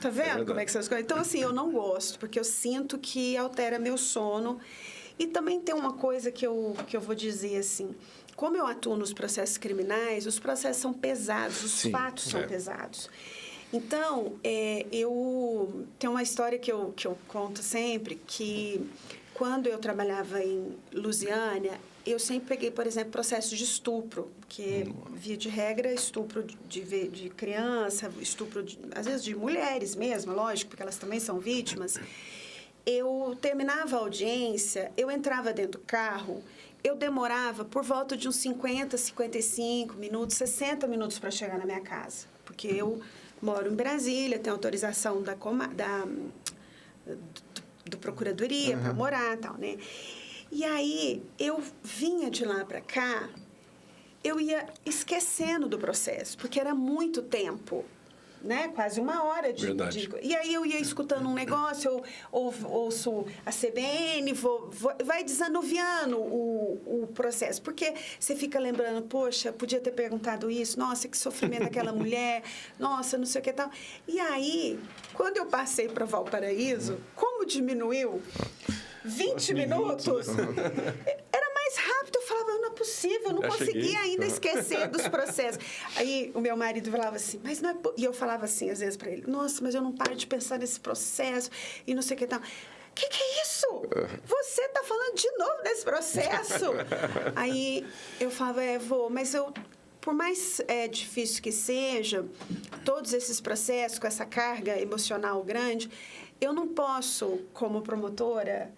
Tá vendo como é que são as coisas? Então, assim, eu não gosto, porque eu sinto que altera meu sono. E também tem uma coisa que eu vou dizer, assim, como eu atuo nos processos criminais, os processos são pesados, os fatos são pesados. Então, eu tenho uma história que eu conto sempre, que quando eu trabalhava em Lusiânia, eu sempre peguei, por exemplo, processos de estupro, que, via de regra, estupro de criança, estupro, às vezes, de mulheres mesmo, lógico, porque elas também são vítimas. Eu terminava a audiência, eu entrava dentro do carro, eu demorava por volta de uns 50, 55 minutos, 60 minutos para chegar na minha casa, porque eu moro em Brasília, tenho autorização do Procuradoria para morar e tal, né? E aí, eu vinha de lá para cá, eu ia esquecendo do processo, porque era muito tempo, né? Quase uma hora Verdade. E aí eu ia escutando um negócio, eu ouço a CBN, vai desanuviando o processo, porque você fica lembrando, poxa, podia ter perguntado isso, nossa, que sofrimento daquela mulher, nossa, não sei o que tal. E aí, quando eu passei para Valparaíso, como diminuiu 20 minutos, era mais rápido. Eu falava, não é possível, eu não conseguia ainda esquecer dos processos. Aí o meu marido falava assim, mas não é... E eu falava assim, às vezes, para ele, nossa, mas eu não paro de pensar nesse processo e não sei o que tal. Que é isso? Você está falando de novo desse processo? Aí eu falava, mas eu... Por mais difícil que seja, todos esses processos com essa carga emocional grande, eu não posso, como promotora,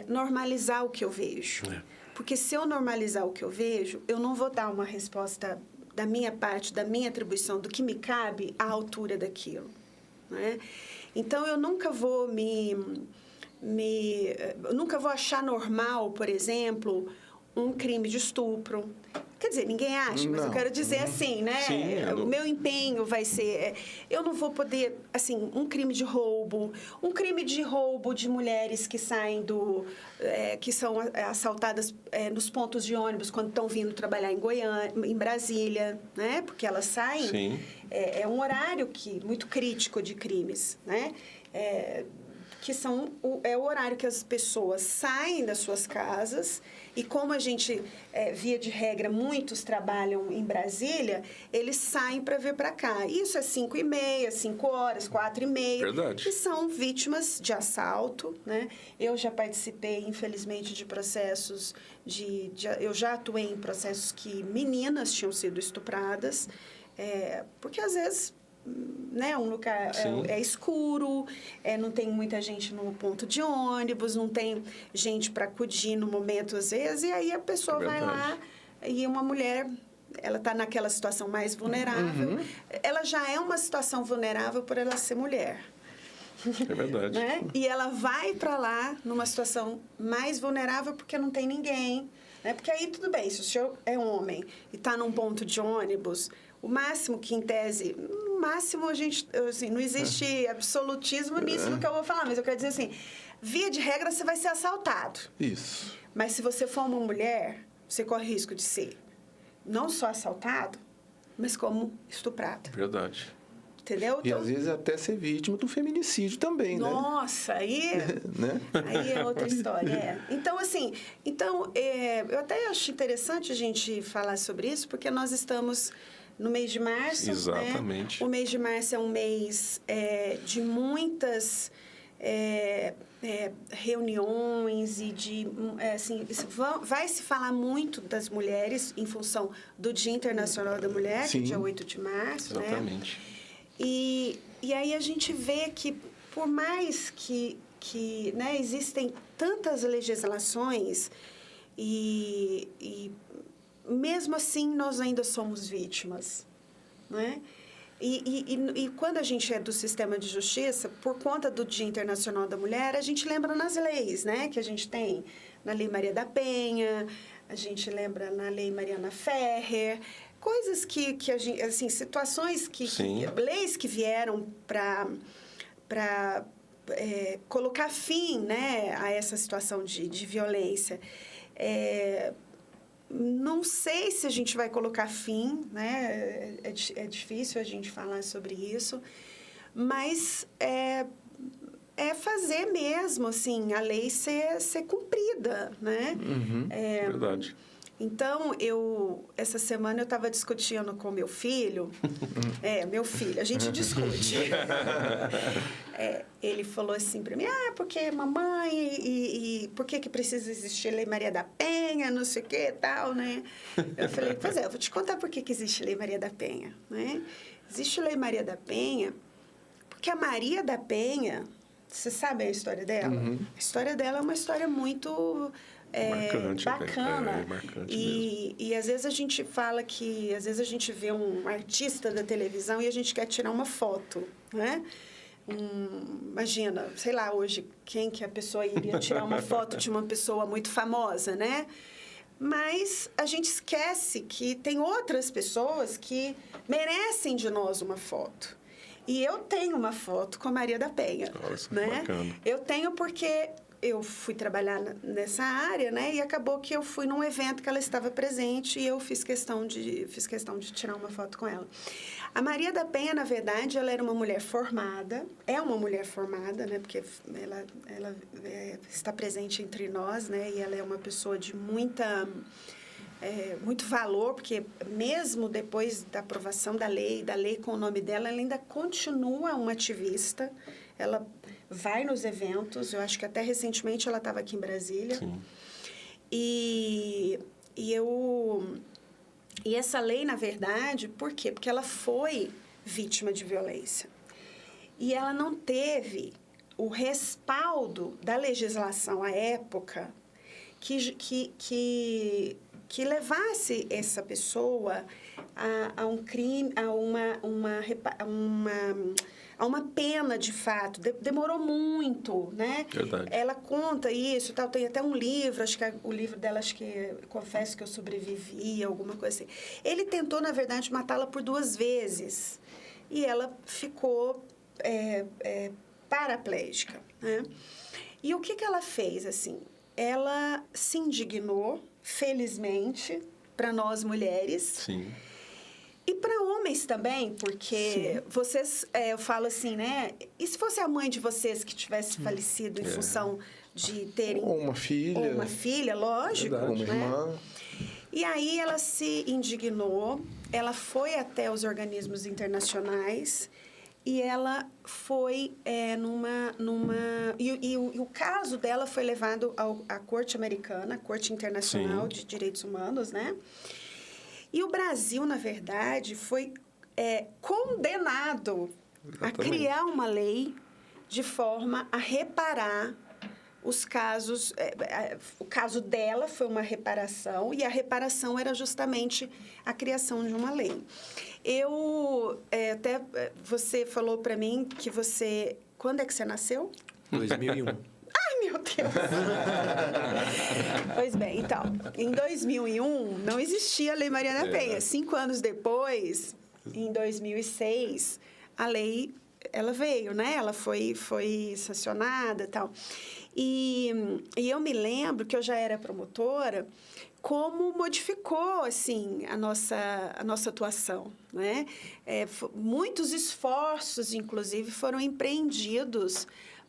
normalizar o que eu vejo. Porque se eu normalizar o que eu vejo, eu não vou dar uma resposta da minha parte, da minha atribuição, do que me cabe à altura daquilo. Né? Então, eu nunca vou nunca vou achar normal, por exemplo, um crime de estupro. Quer dizer, ninguém acha, mas eu quero dizer assim, né? Sim, o meu empenho vai ser... eu não vou poder, assim, um crime de roubo de mulheres que saem que são assaltadas nos pontos de ônibus quando estão vindo trabalhar em Goiânia, em Brasília, né? Porque elas saem... Sim. É um horário muito crítico de crimes, né? Que é o horário que as pessoas saem das suas casas e como a gente, via de regra, muitos trabalham em Brasília, eles saem para vir para cá. Isso é 5h30, 5 horas, 4h30. Verdade. Que são vítimas de assalto, né? Eu já participei, infelizmente, de processos eu já atuei em processos que meninas tinham sido estupradas, porque às vezes... né? Um lugar é escuro, não tem muita gente no ponto de ônibus, não tem gente para acudir no momento, às vezes, e aí a pessoa vai lá e uma mulher, ela está naquela situação mais vulnerável, ela já é uma situação vulnerável por ela ser mulher. É verdade. Né? E ela vai para lá numa situação mais vulnerável porque não tem ninguém. Né? Porque aí tudo bem, se o senhor é homem e está num ponto de ônibus, o máximo que, em tese, a gente, assim, não existe absolutismo nisso no que eu vou falar, mas eu quero dizer assim, via de regra, você vai ser assaltado. Isso. Mas se você for uma mulher, você corre risco de ser não só assaltado, mas como estuprado. Verdade. Entendeu? E às vezes até ser vítima do feminicídio também, né? Nossa, aí, né? Aí é outra história. Então, assim, eu até acho interessante a gente falar sobre isso, porque nós estamos no mês de março. Exatamente. Né? O mês de março é um mês de muitas reuniões e assim, vai se falar muito das mulheres em função do Dia Internacional da Mulher, que é dia 8 de março. Exatamente. Né? E aí a gente vê que, por mais que né, existem tantas legislações e mesmo assim nós ainda somos vítimas, né? E quando a gente é do sistema de justiça, por conta do Dia Internacional da Mulher, a gente lembra nas leis, né? Que a gente tem na Lei Maria da Penha, a gente lembra na Lei Mariana Ferrer, coisas que a gente, assim, situações leis que vieram para colocar fim, né, a essa situação de violência. Não sei se a gente vai colocar fim, né? É difícil a gente falar sobre isso, mas fazer mesmo, assim, a lei ser cumprida, né? Verdade. Então, essa semana eu estava discutindo com meu filho. Meu filho, a gente discute. Ele falou assim para mim, porque mamãe, e por que precisa existir Lei Maria da Penha, não sei o que e tal, né? Eu falei, pois eu vou te contar por que existe Lei Maria da Penha, né? Existe Lei Maria da Penha porque a Maria da Penha, você sabe a história dela? Uhum. A história dela é uma história muito... marcante, bacana. Marcante e às vezes a gente fala que... Às vezes a gente vê um artista da televisão e a gente quer tirar uma foto, né? Imagina, sei lá, hoje, quem que a pessoa iria tirar uma foto de uma pessoa muito famosa, né? Mas a gente esquece que tem outras pessoas que merecem de nós uma foto. E eu tenho uma foto com a Maria da Penha. Nossa, né? bacana. Eu tenho porque eu fui trabalhar nessa área, né? E acabou que eu fui num evento que ela estava presente e eu fiz questão de tirar uma foto com ela. A Maria da Penha, na verdade, ela era uma mulher formada, é uma mulher formada, né? Porque ela está presente entre nós, né? E ela é uma pessoa de muito valor, porque mesmo depois da aprovação da lei com o nome dela, ela ainda continua uma ativista. Ela vai nos eventos, eu acho que até recentemente ela estava aqui em Brasília. Sim. E essa lei, na verdade, por quê? Porque ela foi vítima de violência. E ela não teve o respaldo da legislação à época que levasse essa pessoa a um crime, a uma pena, de fato. Demorou muito, né? Verdade. Ela conta isso, tal. Tem até um livro, acho que o livro dela, Confesso que eu Sobrevivi, alguma coisa assim. Ele tentou, na verdade, matá-la por 2 vezes. E ela ficou paraplégica, né? E o que ela fez, assim? Ela se indignou, felizmente, para nós mulheres. Sim. E para homens também, porque vocês, eu falo assim, né? E se fosse a mãe de vocês que tivesse falecido em função de terem... Ou uma filha. Ou uma filha, lógico. Ou uma né? irmã. E aí ela se indignou, ela foi até os organismos internacionais e ela foi E o caso dela foi levado à Corte Americana, Corte Internacional de Direitos Humanos, né? E o Brasil, na verdade, foi condenado a criar uma lei de forma a reparar os casos. O caso dela foi uma reparação, e a reparação era justamente a criação de uma lei. Até você falou para mim que você... Quando é que você nasceu? 2001. Meu Deus! Pois bem, então, em 2001, não existia a Lei Maria da Penha. 5 anos depois, em 2006, a lei, ela veio, né? Ela foi sancionada e tal. E eu me lembro que eu já era promotora, como modificou, assim, a nossa atuação, né? Muitos esforços, inclusive, foram empreendidos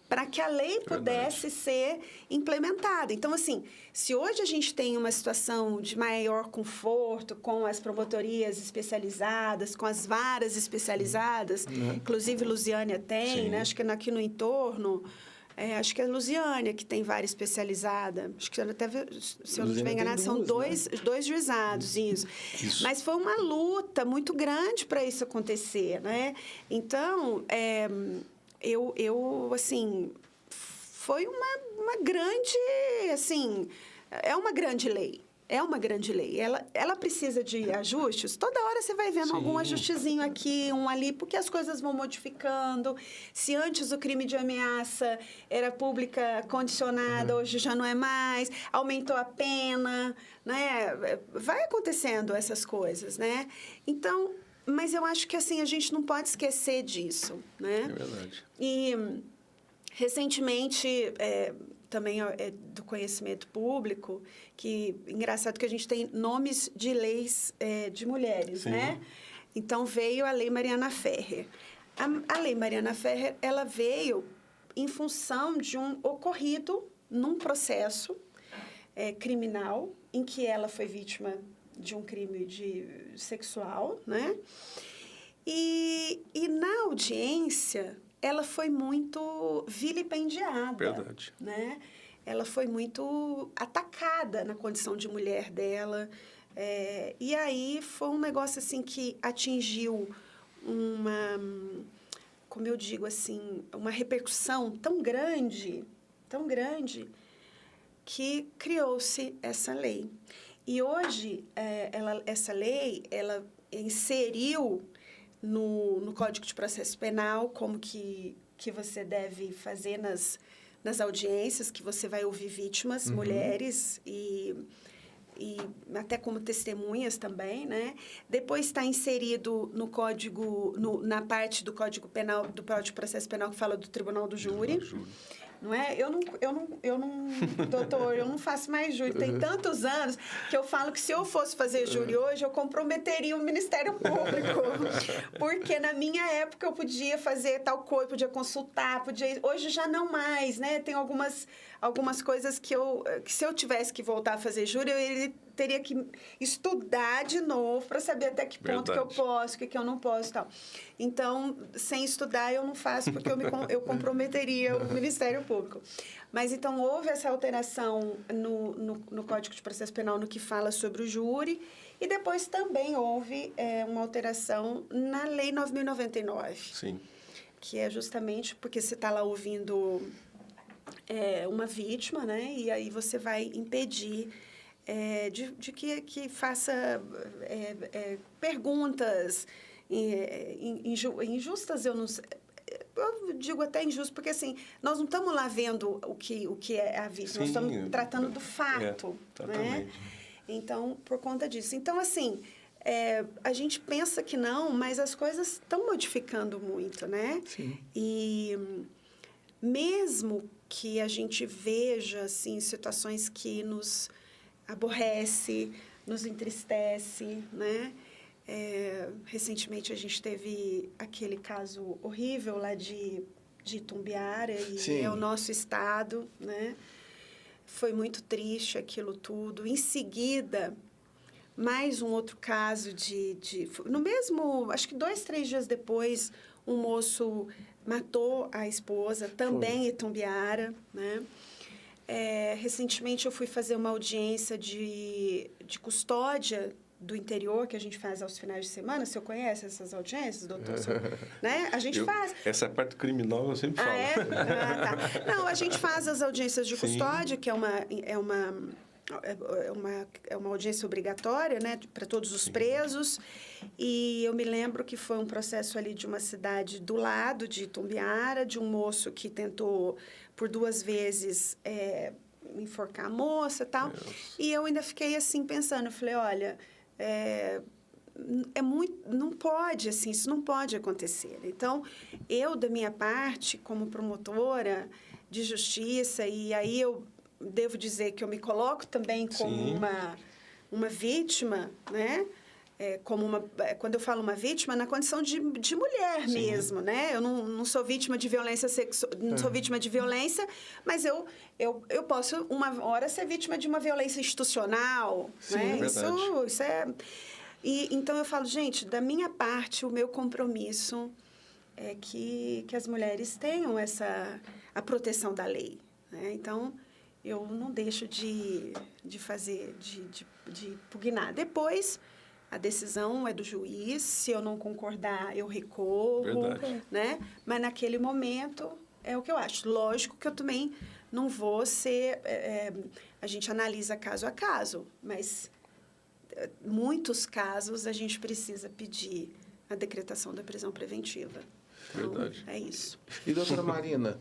para que a lei pudesse ser implementada. Então, assim, se hoje a gente tem uma situação de maior conforto com as promotorias especializadas, com as varas especializadas, inclusive Lusiânia tem, né? Acho que aqui no entorno, acho que é Lusiânia que tem vara especializada. Acho que até, se eu não estiver enganada, são dois juizados, isso. Mas foi uma luta muito grande para isso acontecer, né? Então, assim, foi uma grande, assim, é uma grande lei. É uma grande lei. Ela precisa de ajustes. Toda hora você vai vendo algum ajustezinho aqui, um ali, porque as coisas vão modificando. Se antes o crime de ameaça era pública condicionada, hoje já não é mais. Aumentou a pena, né? Vai acontecendo essas coisas, né? Então... Mas eu acho que, assim, a gente não pode esquecer disso, né? É verdade. E, recentemente, também do conhecimento público, que, engraçado que a gente tem nomes de leis de mulheres, né? Então, veio a Lei Mariana Ferrer. A Lei Mariana Ferrer, ela veio em função de um ocorrido num processo criminal, em que ela foi vítima de um crime sexual, né? E na audiência, ela foi muito vilipendiada. Verdade. Né? Ela foi muito atacada na condição de mulher dela. E aí foi um negócio assim que atingiu como eu digo assim, uma repercussão tão grande, que criou-se essa lei. E hoje, essa lei, ela inseriu no Código de Processo Penal como que você deve fazer nas audiências, que você vai ouvir vítimas, mulheres, e até como testemunhas também, né? Depois está inserido no código, na parte do Código Penal, do Código de Processo Penal, que fala do Tribunal do Júri. Não é? Eu não, doutor, eu não faço mais júri. Tem tantos anos que eu falo que se eu fosse fazer júri hoje, eu comprometeria o Ministério Público. Porque na minha época eu podia fazer tal coisa, podia consultar, hoje já não mais, né? Tem algumas coisas que se eu tivesse que voltar a fazer júri, eu teria que estudar de novo para saber até que ponto que eu posso, o que eu não posso e tal. Então, sem estudar, eu não faço, porque eu comprometeria o Ministério Público. Mas, então, houve essa alteração no Código de Processo Penal no que fala sobre o júri, e depois também houve uma alteração na Lei 9.099. Sim. Que é justamente porque você está lá ouvindo uma vítima, né? E aí você vai impedir de que faça perguntas injustas, eu digo até injusto, porque assim, nós não estamos lá vendo o que é a vítima, nós estamos tratando do fato, né? Então, por conta disso. Então, assim, a gente pensa que não, mas as coisas estão modificando muito, né? Sim. E mesmo que a gente veja, assim, situações que nos aborrece, nos entristece, né? Recentemente a gente teve aquele caso horrível lá de Itumbiara, e Sim. é o nosso estado, né? Foi muito triste aquilo tudo. Em seguida, mais um outro caso no mesmo, acho que 2, 3 dias depois, um moço matou a esposa, também em Itumbiara, né? Recentemente eu fui fazer uma audiência de custódia do interior, que a gente faz aos finais de semana. O senhor conhece essas audiências, doutor? Né? A gente faz. Essa parte criminal eu sempre falo. Tá. Não, a gente faz as audiências de custódia, que é uma audiência obrigatória, né, para todos os presos. E eu me lembro que foi um processo ali de uma cidade do lado de Itumbiara, de um moço que tentou por 2 vezes enforcar a moça e tal. E eu ainda fiquei assim pensando, eu falei, olha, não pode, assim, isso não pode acontecer. Então, eu, da minha parte, como promotora de justiça, e aí eu devo dizer que eu me coloco também como uma vítima, né? Quando eu falo uma vítima, na condição de mulher mesmo, né? Eu não sou vítima de violência sexual, não sou vítima de violência, mas eu posso, uma hora, ser vítima de uma violência institucional, né? Isso é... Então, eu falo, gente, da minha parte, o meu compromisso é que as mulheres tenham a proteção da lei, né? Então, eu não deixo de fazer, de pugnar. Depois, a decisão é do juiz. Se eu não concordar, eu recorro, né? Mas, naquele momento, é o que eu acho. Lógico que eu também não vou ser... a gente analisa caso a caso, mas muitos casos a gente precisa pedir a decretação da prisão preventiva. Então, é isso. E, doutora Marina,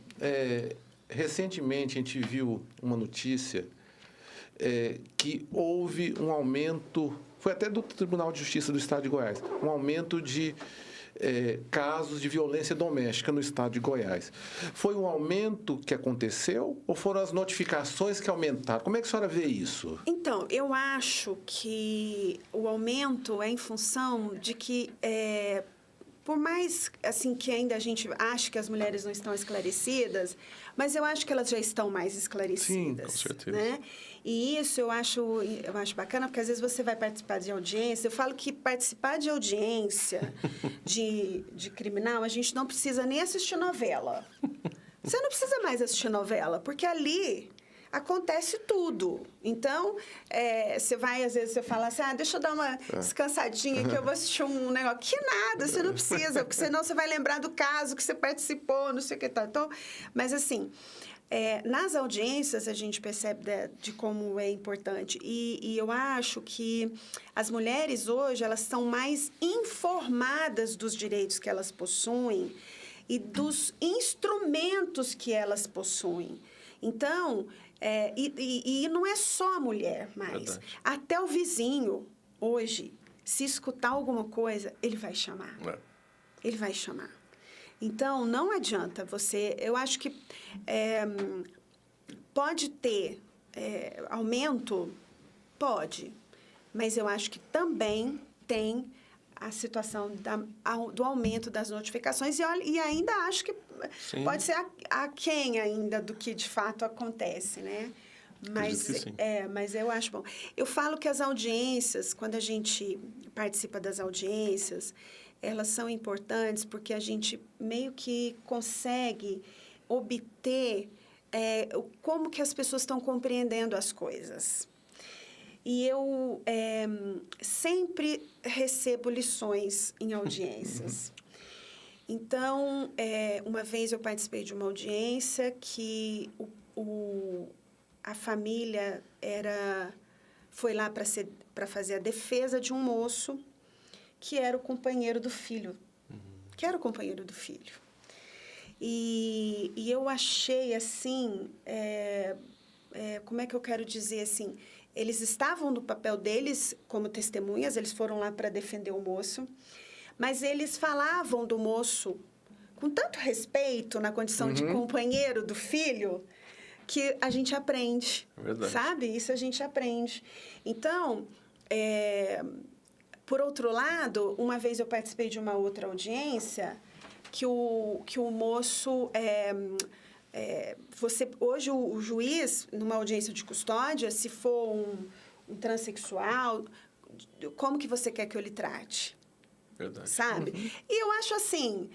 recentemente a gente viu uma notícia que houve um aumento, foi até do Tribunal de Justiça do Estado de Goiás, um aumento de casos de violência doméstica no Estado de Goiás. Foi um aumento que aconteceu ou foram as notificações que aumentaram? Como é que a senhora vê isso? Então, eu acho que o aumento é em função de que por mais assim que ainda a gente ache que as mulheres não estão esclarecidas, mas eu acho que elas já estão mais esclarecidas. Sim, com certeza. Né? E isso eu acho bacana, porque às vezes você vai participar de audiência. Eu falo que participar de audiência de criminal, a gente não precisa nem assistir novela. Você não precisa mais assistir novela, porque ali acontece tudo. Então, você vai, às vezes, você fala assim, deixa eu dar uma descansadinha que eu vou assistir um negócio. Que nada, você não precisa, porque senão você vai lembrar do caso que você participou, não sei o que tal. Então, mas, assim, nas audiências a gente percebe de como é importante. E eu acho que as mulheres hoje, elas estão mais informadas dos direitos que elas possuem e dos instrumentos que elas possuem. Então, e não é só a mulher mais. Verdade. Até o vizinho, hoje, se escutar alguma coisa, ele vai chamar. Ele vai chamar. Então, não adianta você... Eu acho que pode ter aumento? Pode. Mas eu acho que também tem a situação do aumento das notificações e ainda acho que Sim. pode ser aquém ainda do que de fato acontece, né? Mas eu acho bom. Eu falo que as audiências, quando a gente participa das audiências, elas são importantes porque a gente meio que consegue obter como que as pessoas estão compreendendo as coisas. E eu sempre recebo lições em audiências. Então, uma vez eu participei de uma audiência que a família foi lá para fazer a defesa de um moço que era o companheiro do filho. E eu achei, assim, como é que eu quero dizer, assim... Eles estavam no papel deles como testemunhas, eles foram lá para defender o moço, mas eles falavam do moço com tanto respeito na condição de companheiro do filho que a gente aprende, sabe? Isso a gente aprende. Então, por outro lado, uma vez eu participei de uma outra audiência que o moço... hoje, o juiz, numa audiência de custódia, se for um transexual, como que você quer que eu lhe trate? Verdade. Sabe? E eu acho assim,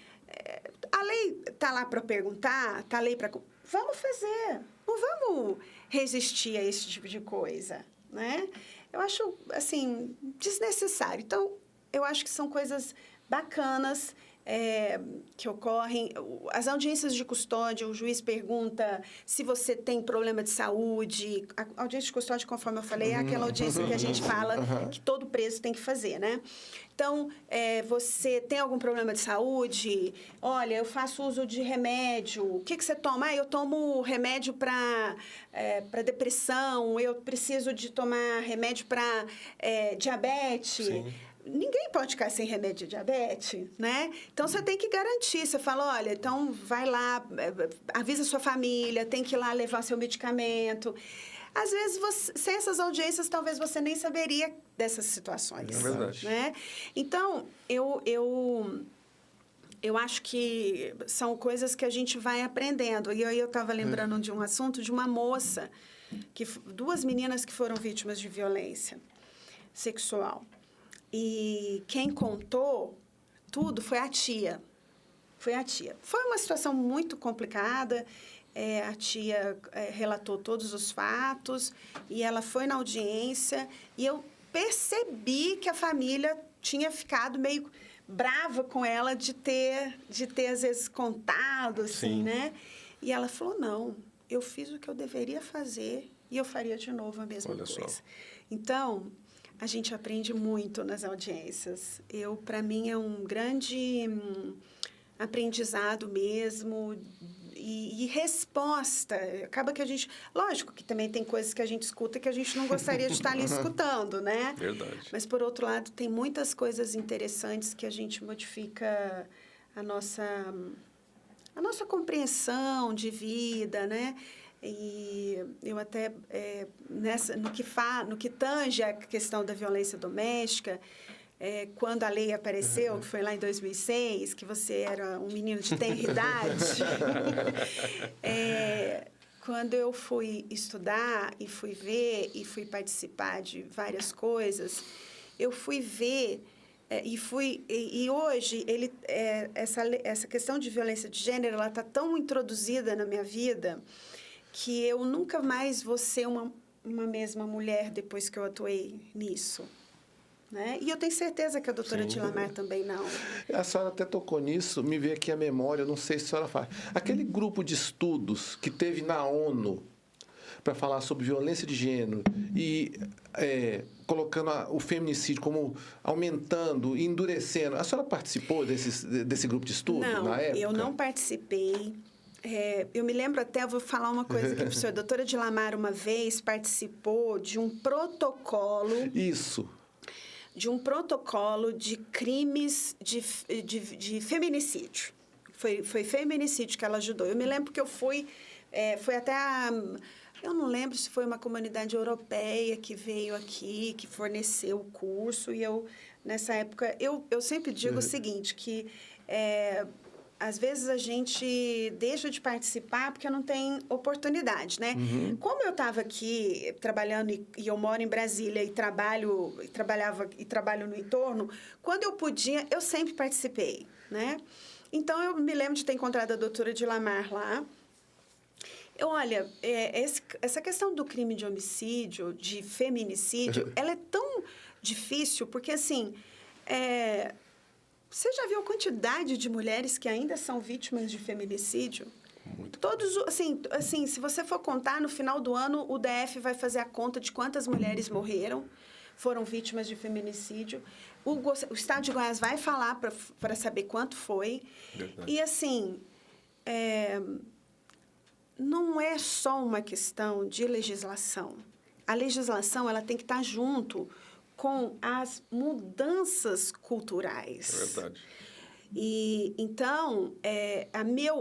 a lei está lá para perguntar, está a lei para... Vamos fazer, não vamos resistir a esse tipo de coisa, né? Eu acho, assim, desnecessário. Então, eu acho que são coisas bacanas que ocorrem. As audiências de custódia, o juiz pergunta se você tem problema de saúde. A audiência de custódia, conforme eu falei, é aquela audiência que a gente fala que todo preso tem que fazer, né? Então, você tem algum problema de saúde? Olha, eu faço uso de remédio. O que você toma? Eu tomo remédio para depressão. Eu preciso de tomar remédio para diabetes. Sim. Ninguém pode ficar sem remédio de diabetes, né? Então, você tem que garantir. Você fala, olha, então, vai lá, avisa sua família, tem que ir lá levar seu medicamento. Às vezes, sem essas audiências, talvez você nem saberia dessas situações. É verdade. Né? Então, eu acho que são coisas que a gente vai aprendendo. E aí eu estava lembrando de um assunto de uma moça, duas meninas que foram vítimas de violência sexual. E quem contou tudo foi a tia. Foi uma situação muito complicada. A tia relatou todos os fatos e ela foi na audiência e eu percebi que a família tinha ficado meio brava com ela de ter às vezes contado, assim, né? E ela falou, não, eu fiz o que eu deveria fazer e eu faria de novo a mesma coisa. Então, a gente aprende muito nas audiências. Para mim, é um grande aprendizado mesmo e resposta. Acaba que a gente... Lógico que também tem coisas que a gente escuta que a gente não gostaria de estar ali escutando, né? Verdade. Mas, por outro lado, tem muitas coisas interessantes que a gente modifica a nossa compreensão de vida, né? E eu até, no que tange a questão da violência doméstica, quando a lei apareceu, que foi lá em 2006, que você era um menino de tenra idade. Quando eu fui estudar e fui ver e fui participar de várias coisas, eu fui ver e hoje essa questão de violência de gênero ela está tão introduzida na minha vida que eu nunca mais vou ser uma mesma mulher depois que eu atuei nisso. Né? E eu tenho certeza que a doutora Dilamar também não. A senhora até tocou nisso, me veio aqui a memória, eu não sei se a senhora faz. Aquele grupo de estudos que teve na ONU para falar sobre violência de gênero e colocando o feminicídio como aumentando, endurecendo. A senhora participou desse grupo de estudo na época? Não, eu não participei. Eu me lembro até, eu vou falar uma coisa aqui para o senhor. A doutora Dilamar, uma vez, participou de um protocolo... Isso. De um protocolo de crimes de feminicídio. Foi feminicídio que ela ajudou. Eu me lembro que eu foi até eu não lembro se foi uma comunidade europeia que veio aqui, que forneceu o curso, e eu, nessa época, eu sempre digo o seguinte, que às vezes a gente deixa de participar porque não tem oportunidade, né? Como eu estava aqui trabalhando e eu moro em Brasília e trabalho no entorno, quando eu podia, eu sempre participei, né? Então, eu me lembro de ter encontrado a doutora Dilamar lá. Olha, essa questão do crime de homicídio, de feminicídio, ela é tão difícil porque, assim... Você já viu a quantidade de mulheres que ainda são vítimas de feminicídio? Muito. Todos, assim, se você for contar, no final do ano, o DF vai fazer a conta de quantas mulheres foram vítimas de feminicídio. O Estado de Goiás vai falar para saber quanto foi. Verdade. E, assim, não é só uma questão de legislação. A legislação ela tem que estar junto com as mudanças culturais. É verdade. E, então,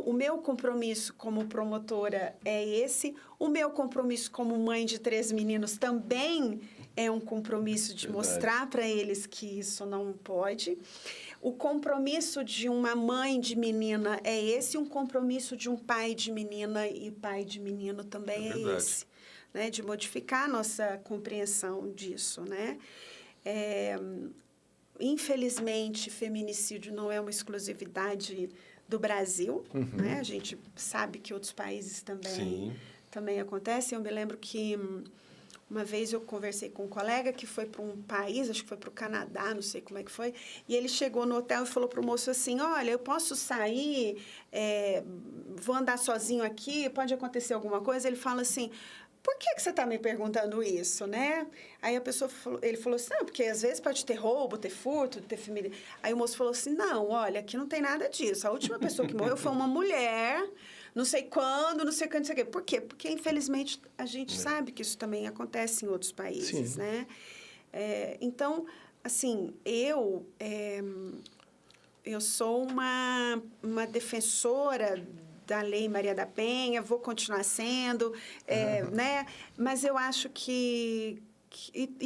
o meu compromisso como promotora é esse. O meu compromisso como mãe de 3 meninos também é um compromisso de mostrar para eles que isso não pode. O compromisso de uma mãe de menina é esse. Um compromisso de um pai de menina e pai de menino também é esse. Né, de modificar a nossa compreensão disso, né? Infelizmente, feminicídio não é uma exclusividade do Brasil, né? A gente sabe que outros países também acontecem. Eu me lembro que uma vez eu conversei com um colega que foi para um país, acho que foi para o Canadá, não sei como é que foi, e ele chegou no hotel e falou para o moço assim, olha, eu posso sair, vou andar sozinho aqui, pode acontecer alguma coisa? Ele fala assim... Por que você está me perguntando isso, né? Aí ele falou assim, não, porque às vezes pode ter roubo, ter furto, ter feminicídio. Aí o moço falou assim, não, olha, aqui não tem nada disso. A última pessoa que morreu foi uma mulher, não sei quando, não sei quando, não sei o quê. Por quê? Porque, infelizmente, a gente sabe que isso também acontece em outros países, né? Então, assim, eu sou uma defensora da Lei Maria da Penha, vou continuar sendo, né? Mas eu acho que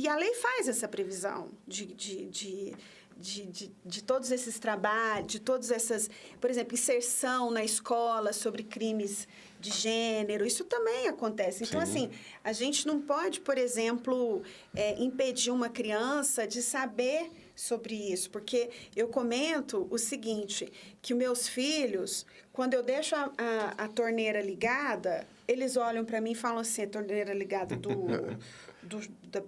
a lei faz essa previsão de todos esses trabalhos, de todas essas, por exemplo, inserção na escola sobre crimes de gênero, isso também acontece. Então, assim, a gente não pode, por exemplo, impedir uma criança de saber sobre isso, porque eu comento o seguinte, que meus filhos, quando eu deixo a torneira ligada, eles olham para mim e falam assim, a torneira ligada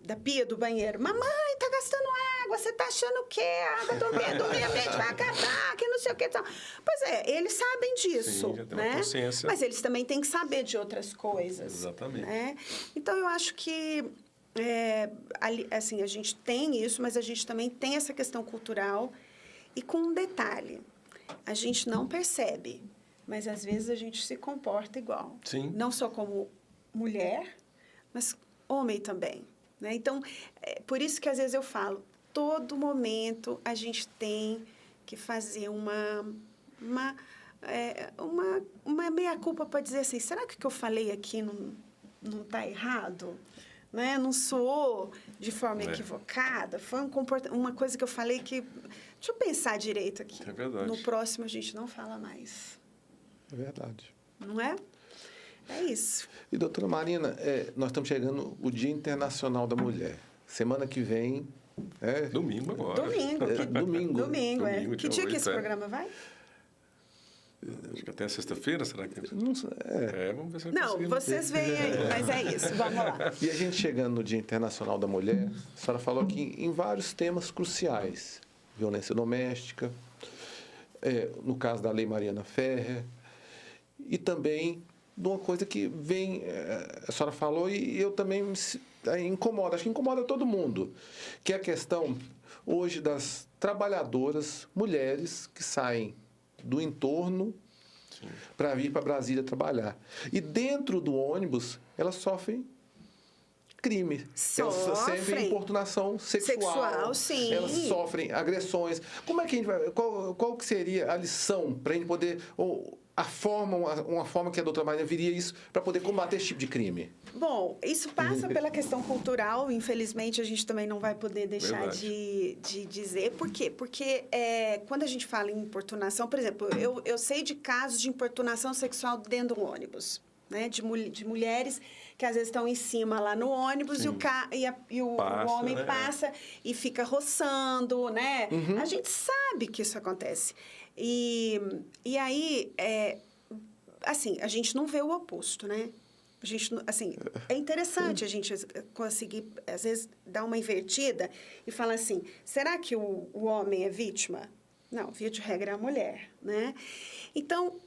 da pia do banheiro, mamãe, tá gastando água, você tá achando o quê? A água do meio ambiente vai acabar, que não sei o que tal. Pois eles sabem disso, sim, já tem né? uma consciência. Mas eles também têm que saber de outras coisas. Exatamente. Né? Então, eu acho que assim, a gente tem isso, mas a gente também tem essa questão cultural. E com um detalhe, a gente não percebe, mas às vezes a gente se comporta igual. Sim. Não só como mulher, mas homem também. Né? Então, por isso que às vezes eu falo, todo momento a gente tem que fazer uma meia-culpa para dizer assim, será que o que eu falei aqui não está errado? né? Não soou de forma equivocada. Foi uma coisa que eu falei que... Deixa eu pensar direito aqui. É verdade. No próximo a gente não fala mais. É verdade. Não é? É isso. E, doutora Marina, nós estamos chegando o Dia Internacional da Mulher. Semana que vem... Domingo agora. Domingo. Domingo. Domingo, Que dia dia que 8, esse programa vai? Acho que até sexta-feira, será que... Não sei, vamos ver se Não, vocês veem aí, mas é isso. Vamos lá. E a gente chegando no Dia Internacional da Mulher, a senhora falou aqui em vários temas cruciais. Violência doméstica, no caso da Lei Mariana Ferrer, e também de uma coisa que vem, a senhora falou, e eu também incomoda, acho que incomoda todo mundo, que é a questão hoje das trabalhadoras, mulheres que saem do entorno para vir para Brasília trabalhar. E dentro do ônibus, elas sofrem crime. Elas sofrem importunação sexual. Sim. Elas sofrem agressões. Como é que a gente vai... Qual que seria a lição para a gente poder... Ou uma forma que a doutora Marina viria isso para poder combater esse tipo de crime? Bom, isso passa pela questão cultural. Infelizmente, a gente também não vai poder deixar de dizer. Por quê? Porque quando a gente fala em importunação, por exemplo, eu sei de casos de importunação sexual dentro do ônibus. Né, de mulheres que às vezes estão em cima lá no ônibus e o homem passa e fica roçando, né? Uhum. A gente sabe que isso acontece. E aí, assim, a gente não vê o oposto, né? A gente, assim, é interessante a gente conseguir, às vezes, dar uma invertida e falar assim, será que o homem é vítima? Não, via de regra é a mulher, né? Então,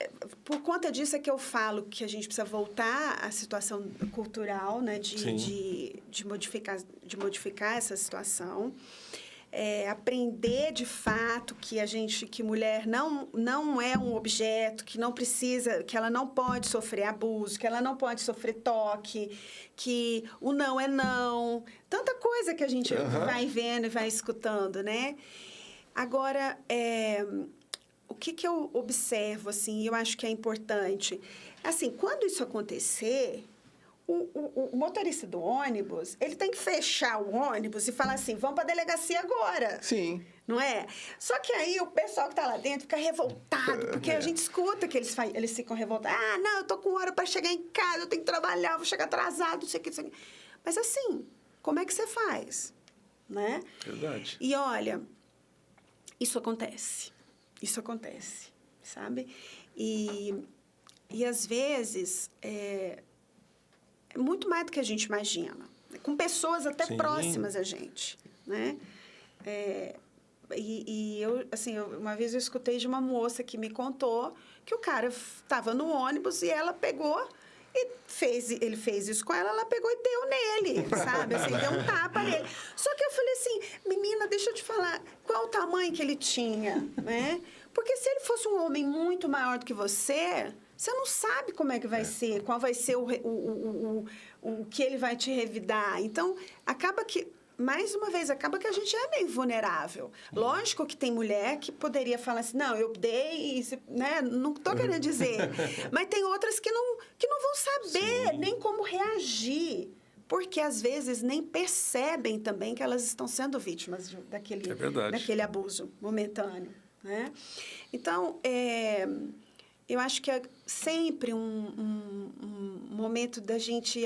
por conta disso é que eu falo que a gente precisa voltar à situação cultural, né? De modificar essa situação. Aprender, de fato, que mulher não é um objeto, que não precisa, que ela não pode sofrer abuso, que ela não pode sofrer toque, que o não é não. Tanta coisa que a gente vai vendo e vai escutando, né? Agora, o que eu observo, assim, eu acho que é importante, assim, quando isso acontecer, o motorista do ônibus, ele tem que fechar o ônibus e falar assim, vamos para a delegacia agora. Sim. Não é? Só que aí o pessoal que está lá dentro fica revoltado, porque a gente escuta que eles ficam revoltados. Ah, não, eu tô com hora para chegar em casa, eu tenho que trabalhar, vou chegar atrasado, não sei o que, não sei o que. Mas assim, como é que você faz? Né? Verdade. E olha... Isso acontece, sabe? E às vezes, é muito mais do que a gente imagina, com pessoas até próximas a gente, né? E eu, assim, uma vez eu escutei de uma moça que me contou que o cara estava no ônibus e ela pegou... ele fez isso com ela, ela pegou e deu nele, sabe? Assim, deu um tapa nele. Só que eu falei assim, menina, deixa eu te falar, qual o tamanho que ele tinha, né? Porque se ele fosse um homem muito maior do que você não sabe como é que vai ser, qual vai ser o que ele vai te revidar. Então, acaba que... Mais uma vez, acaba que a gente é meio vulnerável. Lógico que tem mulher que poderia falar assim, não, eu dei, né? Não estou querendo dizer. Mas tem outras que não vão saber nem como reagir. Porque, às vezes, nem percebem também que elas estão sendo vítimas daquele abuso momentâneo. Né? Então, eu acho que é sempre um momento da gente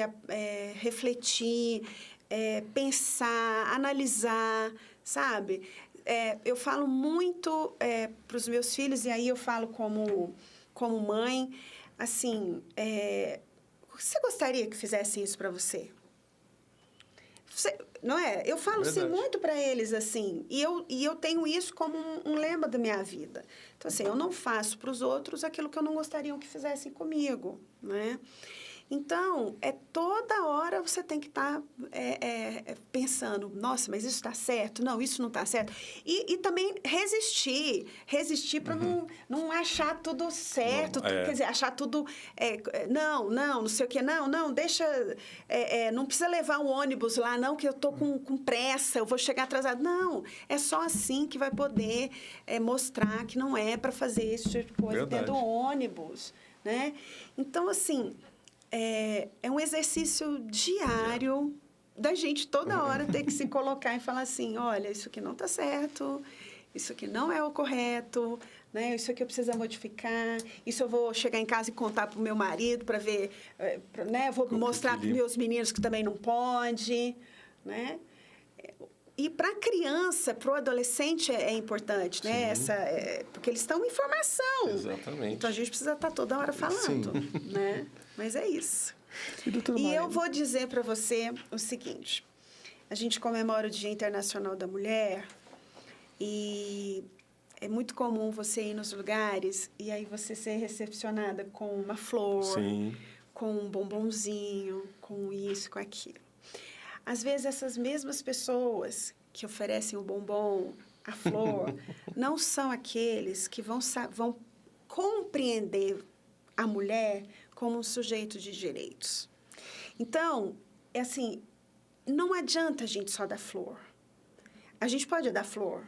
refletir, pensar, analisar, sabe? Eu falo muito para os meus filhos, e aí eu falo como mãe, assim, você gostaria que fizesse isso para você? Não é? Eu falo assim, muito para eles, assim, e eu tenho isso como um lema da minha vida. Então, assim, eu não faço para os outros aquilo que eu não gostaria que fizessem comigo, né? Então, toda hora você tem que estar pensando, nossa, mas isso está certo? Não, isso não está certo. E também resistir para não achar tudo certo, quer dizer, achar tudo... não sei o quê, não, deixa... não precisa levar um ônibus lá, não, que eu estou com pressa, eu vou chegar atrasado. Não, é só assim que vai poder mostrar que não é para fazer esse tipo de coisa dentro do ônibus, né? Então, assim... É um exercício diário da gente toda hora ter que se colocar e falar assim, olha, isso aqui não está certo, isso aqui não é o correto, né? Isso aqui eu preciso modificar, isso eu vou chegar em casa e contar para o meu marido para ver, né? Vou mostrar para os meus meninos que também não pode, né? E para a criança, para o adolescente é importante, né? Porque eles estão em formação. Exatamente. Então, a gente precisa estar toda hora falando, né? Mas é isso. E eu vou dizer para você o seguinte. A gente comemora o Dia Internacional da Mulher e é muito comum você ir nos lugares e aí você ser recepcionada com uma flor, com um bombonzinho, com isso, com aquilo. Às vezes, essas mesmas pessoas que oferecem o bombom, a flor, não são aqueles que vão compreender a mulher como um sujeito de direitos. Então, é assim, não adianta a gente só dar flor. A gente pode dar flor,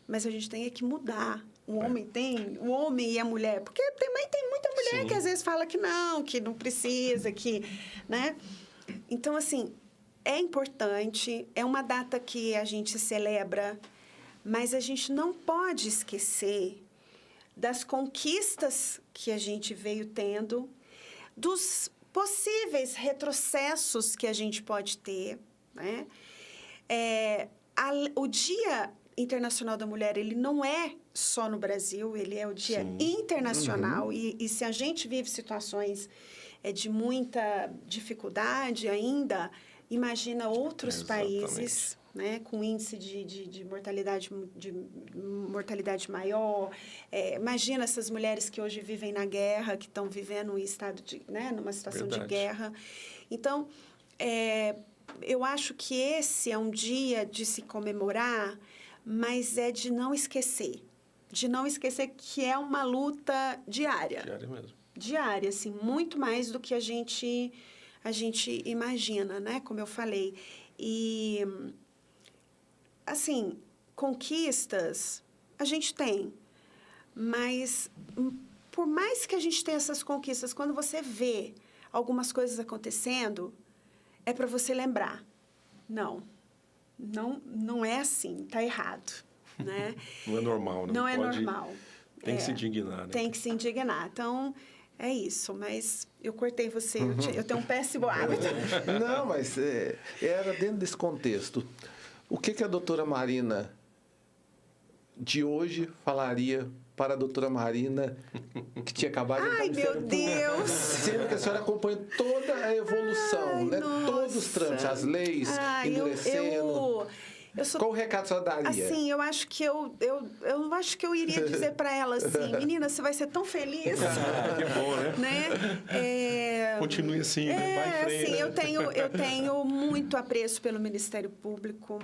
mas a gente tem que mudar. O homem e a mulher. Porque também tem muita mulher que às vezes fala que não precisa, né? Então, assim, é importante, é uma data que a gente celebra, mas a gente não pode esquecer das conquistas que a gente veio tendo, dos possíveis retrocessos que a gente pode ter, né? O Dia Internacional da Mulher, ele não é só no Brasil, ele é o dia internacional. E se a gente vive situações de muita dificuldade ainda, imagina outros países, né, com índice de mortalidade maior. Imagina essas mulheres que hoje vivem na guerra, que estão vivendo numa situação de guerra. Então, eu acho que esse é um dia de se comemorar, mas é de não esquecer. De não esquecer que é uma luta diária. Diária mesmo. Diária, assim, muito mais do que a gente imagina, né? Como eu falei. E, assim, conquistas a gente tem, mas por mais que a gente tenha essas conquistas, quando você vê algumas coisas acontecendo, é para você lembrar. Não é assim, tá errado, né? Não é normal, né? Não é normal. Tem que se indignar, né? Tem que se indignar. Então, é isso, mas eu cortei você, eu tenho um péssimo hábito. Não, mas era dentro desse contexto. O que a doutora Marina de hoje falaria para a doutora Marina que tinha acabado de entrar no Ministério Público? Ai, meu Deus! Sendo que a senhora acompanha toda a evolução, né? Todos os trâmites, as leis, endurecendo. Qual o recado a senhora daria? Assim, eu acho que eu acho que eu iria dizer para ela assim, menina, você vai ser tão feliz. Que bom, né? Continue assim, vai em frente. Assim, eu tenho muito apreço pelo Ministério Público.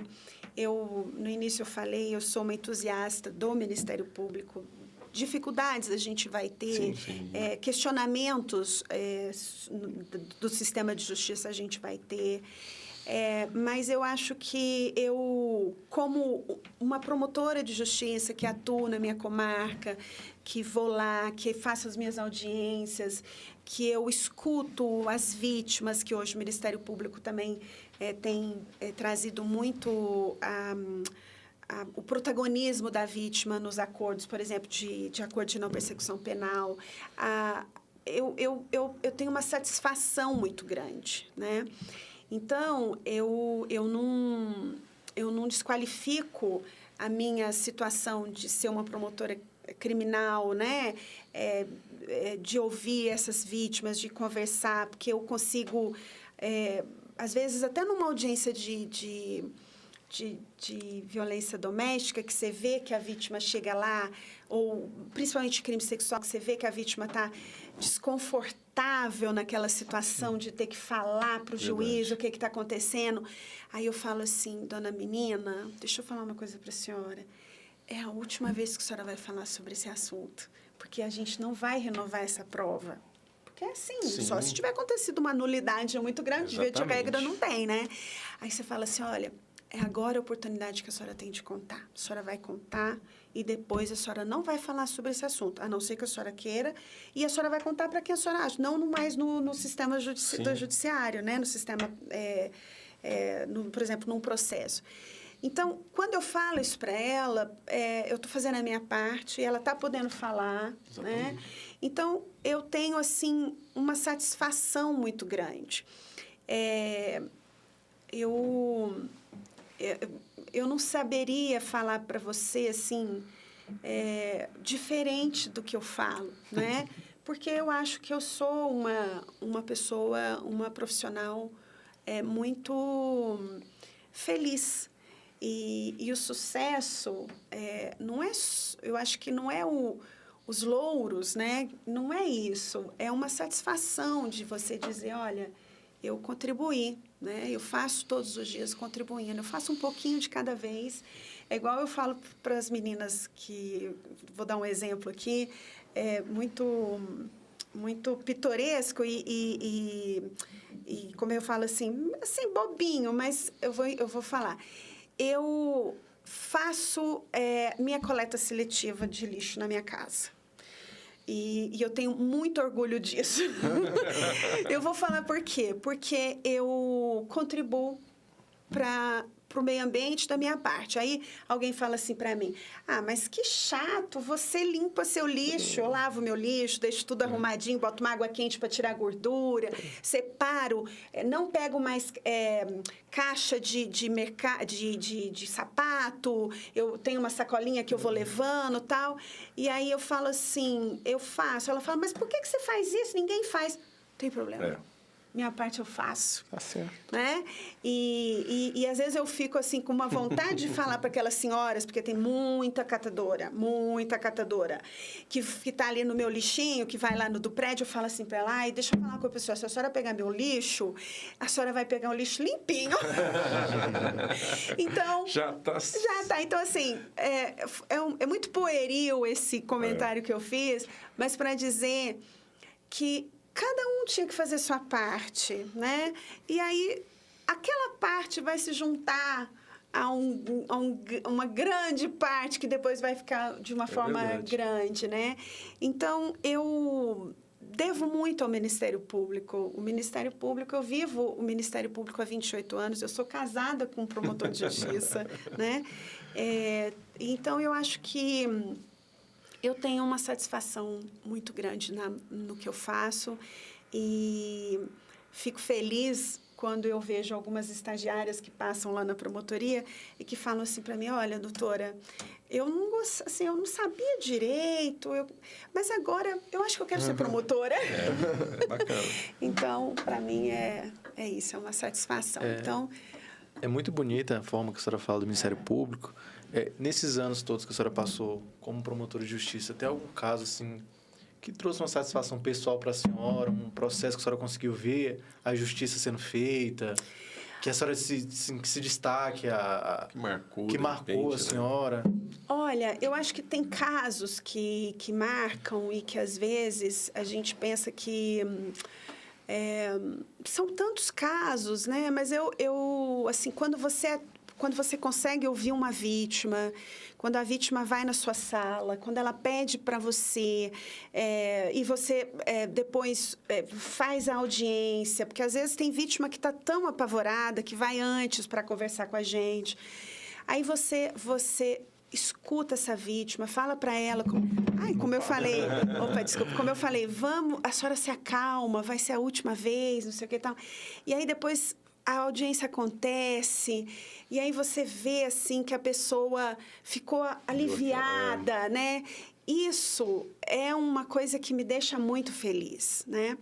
No início eu falei, eu sou uma entusiasta do Ministério Público. Dificuldades a gente vai ter, questionamentos do sistema de justiça a gente vai ter. Mas eu acho que eu, como uma promotora de justiça que atua na minha comarca, que vou lá, que faço as minhas audiências, que eu escuto as vítimas, que hoje o Ministério Público também tem trazido muito o protagonismo da vítima nos acordos, por exemplo, de acordo de não persecução penal. Eu tenho uma satisfação muito grande, né? Então, eu não desqualifico a minha situação de ser uma promotora criminal, né? De ouvir essas vítimas, de conversar, porque eu consigo, às vezes, até numa audiência de violência doméstica, que você vê que a vítima chega lá, ou principalmente crime sexual, que você vê que a vítima está desconfortável naquela situação de ter que falar para o juiz o que está acontecendo. Aí eu falo assim, dona menina, deixa eu falar uma coisa para a senhora. É a última vez que a senhora vai falar sobre esse assunto, porque a gente não vai renovar essa prova. Porque é assim, só se tiver acontecido uma nulidade muito grande, de via de regra não tem, né? Aí você fala assim, olha, é agora a oportunidade que a senhora tem de contar. A senhora vai contar e depois a senhora não vai falar sobre esse assunto, a não ser que a senhora queira, e a senhora vai contar para quem a senhora acha, não mais no sistema do judiciário, né? No sistema por exemplo, num processo. Então, quando eu falo isso para ela, eu estou fazendo a minha parte, ela está podendo falar, né? Então, eu tenho, assim, uma satisfação muito grande. Eu não saberia falar para você, assim, diferente do que eu falo, né? Porque eu acho que eu sou uma pessoa, uma profissional muito feliz. E o sucesso não é... Eu acho que não é os louros, né? Não é isso. É uma satisfação de você dizer, olha, eu contribuí, né? Eu faço todos os dias contribuindo. Eu faço um pouquinho de cada vez. É igual eu falo para as meninas que... Vou dar um exemplo aqui. Muito pitoresco e como eu falo assim bobinho, mas eu vou falar. Eu faço minha coleta seletiva de lixo na minha casa. E eu tenho muito orgulho disso. Eu vou falar por quê? Porque eu contribuo para o meio ambiente da minha parte. Aí alguém fala assim para mim, mas que chato, você limpa seu lixo, eu lavo meu lixo, deixo tudo arrumadinho, boto uma água quente para tirar a gordura, separo, não pego mais caixa de sapato, eu tenho uma sacolinha que eu vou levando, tal. E aí eu falo assim, eu faço. Ela fala, mas por que você faz isso? Ninguém faz. Não tem problema. Minha parte eu faço. Tá certo. Né? E às vezes eu fico assim com uma vontade de falar para aquelas senhoras, porque tem muita catadora, que está ali no meu lixinho, que vai lá no do prédio, eu falo assim para ela, deixa eu falar com a pessoa, se a senhora pegar meu lixo, a senhora vai pegar um lixo limpinho. Então... Já tá. Então, assim, é muito pueril esse comentário que eu fiz, mas para dizer que cada um tinha que fazer sua parte, né? E aí, aquela parte vai se juntar a uma grande parte que depois vai ficar de uma forma grande, né? Então, eu devo muito ao Ministério Público. O Ministério Público, eu vivo o Ministério Público há 28 anos, eu sou casada com um promotor de justiça, né? Então, eu acho que eu tenho uma satisfação muito grande no que eu faço e fico feliz quando eu vejo algumas estagiárias que passam lá na promotoria e que falam assim para mim, olha, doutora, eu não sabia direito, mas agora eu acho que eu quero ser promotora. Bacana. Então, para mim, é isso, é uma satisfação. Então, é muito bonita a forma que a senhora fala do Ministério Público. Nesses anos todos que a senhora passou como promotora de justiça, tem algum caso assim que trouxe uma satisfação pessoal para a senhora, um processo que a senhora conseguiu ver a justiça sendo feita, que a senhora se destaque, que marcou a senhora? Olha, eu acho que tem casos que marcam e que às vezes a gente pensa que são tantos casos, né? Mas eu assim, quando você consegue ouvir uma vítima, quando a vítima vai na sua sala, quando ela pede para você e você depois faz a audiência, porque às vezes tem vítima que está tão apavorada que vai antes para conversar com a gente. Aí você escuta essa vítima, fala para ela... como eu falei... Opa, desculpa. Como eu falei, a senhora se acalma, vai ser a última vez, não sei o que e tal. E aí depois... a audiência acontece, e aí você vê, assim, que a pessoa ficou aliviada, né? Isso é uma coisa que me deixa muito feliz, né?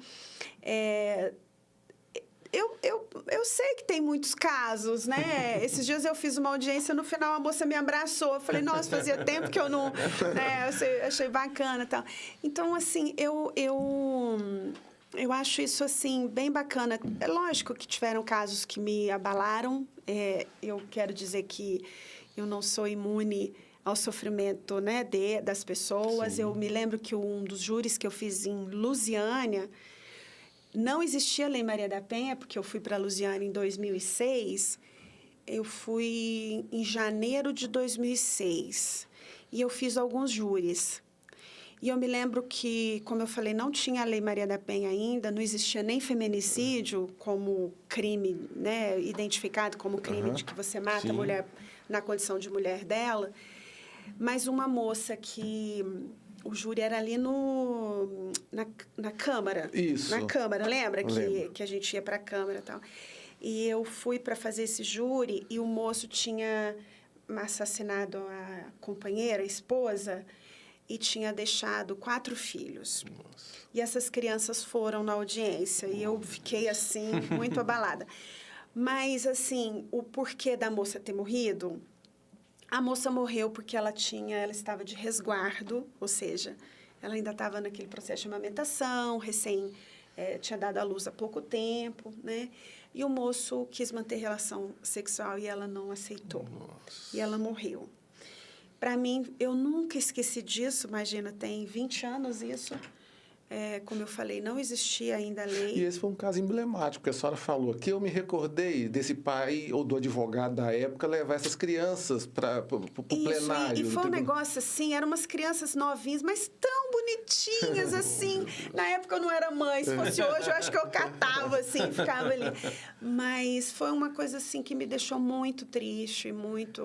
Eu sei que tem muitos casos, né? Esses dias eu fiz uma audiência, no final a moça me abraçou. Eu falei, nossa, fazia tempo que eu não... achei bacana e tal. Então, assim, eu acho isso, assim, bem bacana. É lógico que tiveram casos que me abalaram. Eu quero dizer que eu não sou imune ao sofrimento, né, das pessoas. Sim. Eu me lembro que um dos júris que eu fiz em Lusiânia, não existia a Lei Maria da Penha, porque eu fui para Lusiânia em 2006. Eu fui em janeiro de 2006. E eu fiz alguns júris. E eu me lembro que, como eu falei, não tinha a Lei Maria da Penha ainda, não existia nem feminicídio como crime, né, identificado como crime de que você mata a mulher na condição de mulher dela. Mas uma moça que... O júri era ali na Câmara. Isso. Na Câmara, lembra? Lembro. Que a gente ia para a Câmara e tal. E eu fui para fazer esse júri e o moço tinha assassinado a companheira, a esposa, e tinha deixado 4 filhos. Nossa. E essas crianças foram na audiência e eu fiquei, assim, muito abalada. Mas, assim, o porquê da moça ter morrido... A moça morreu porque ela estava de resguardo, ou seja, ela ainda estava naquele processo de amamentação, tinha dado à luz há pouco tempo, né? E o moço quis manter relação sexual e ela não aceitou. Nossa. E ela morreu. Para mim, eu nunca esqueci disso, imagina, tem 20 anos isso. Como eu falei, não existia ainda a lei. E esse foi um caso emblemático, que a senhora falou aqui. Eu me recordei desse pai ou do advogado da época levar essas crianças para o plenário. E foi um negócio assim, eram umas crianças novinhas, mas tão bonitinhas assim. Na época eu não era mãe, se fosse hoje eu acho que eu catava assim, ficava ali. Mas foi uma coisa assim que me deixou muito triste, muito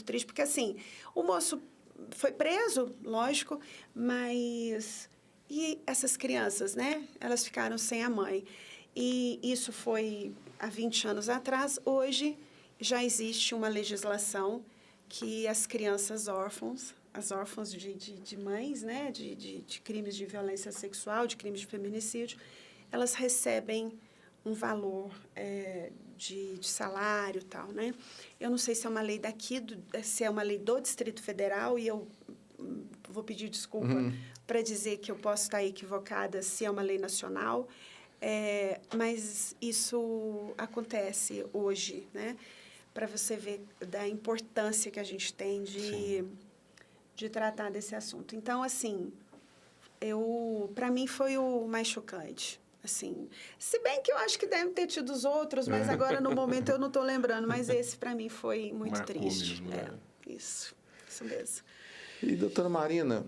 triste, porque assim, o moço foi preso, lógico, mas... E essas crianças, né? Elas ficaram sem a mãe. E isso foi há 20 anos atrás. Hoje já existe uma legislação que as crianças órfãs, as órfãs de mães, né? De crimes de violência sexual, de crimes de feminicídio, elas recebem um valor de salário e tal, né? Eu não sei se é uma lei daqui, se é uma lei do Distrito Federal, e eu vou pedir desculpa para dizer que eu posso estar equivocada se é uma lei nacional, mas isso acontece hoje, né? Para você ver da importância que a gente tem de tratar desse assunto. Então, assim, para mim foi o mais chocante. Assim, se bem que eu acho que deve ter tido os outros, mas agora no momento eu não estou lembrando, mas esse para mim foi muito Marcou triste. Mesmo, né? Isso mesmo. E, doutora Marina,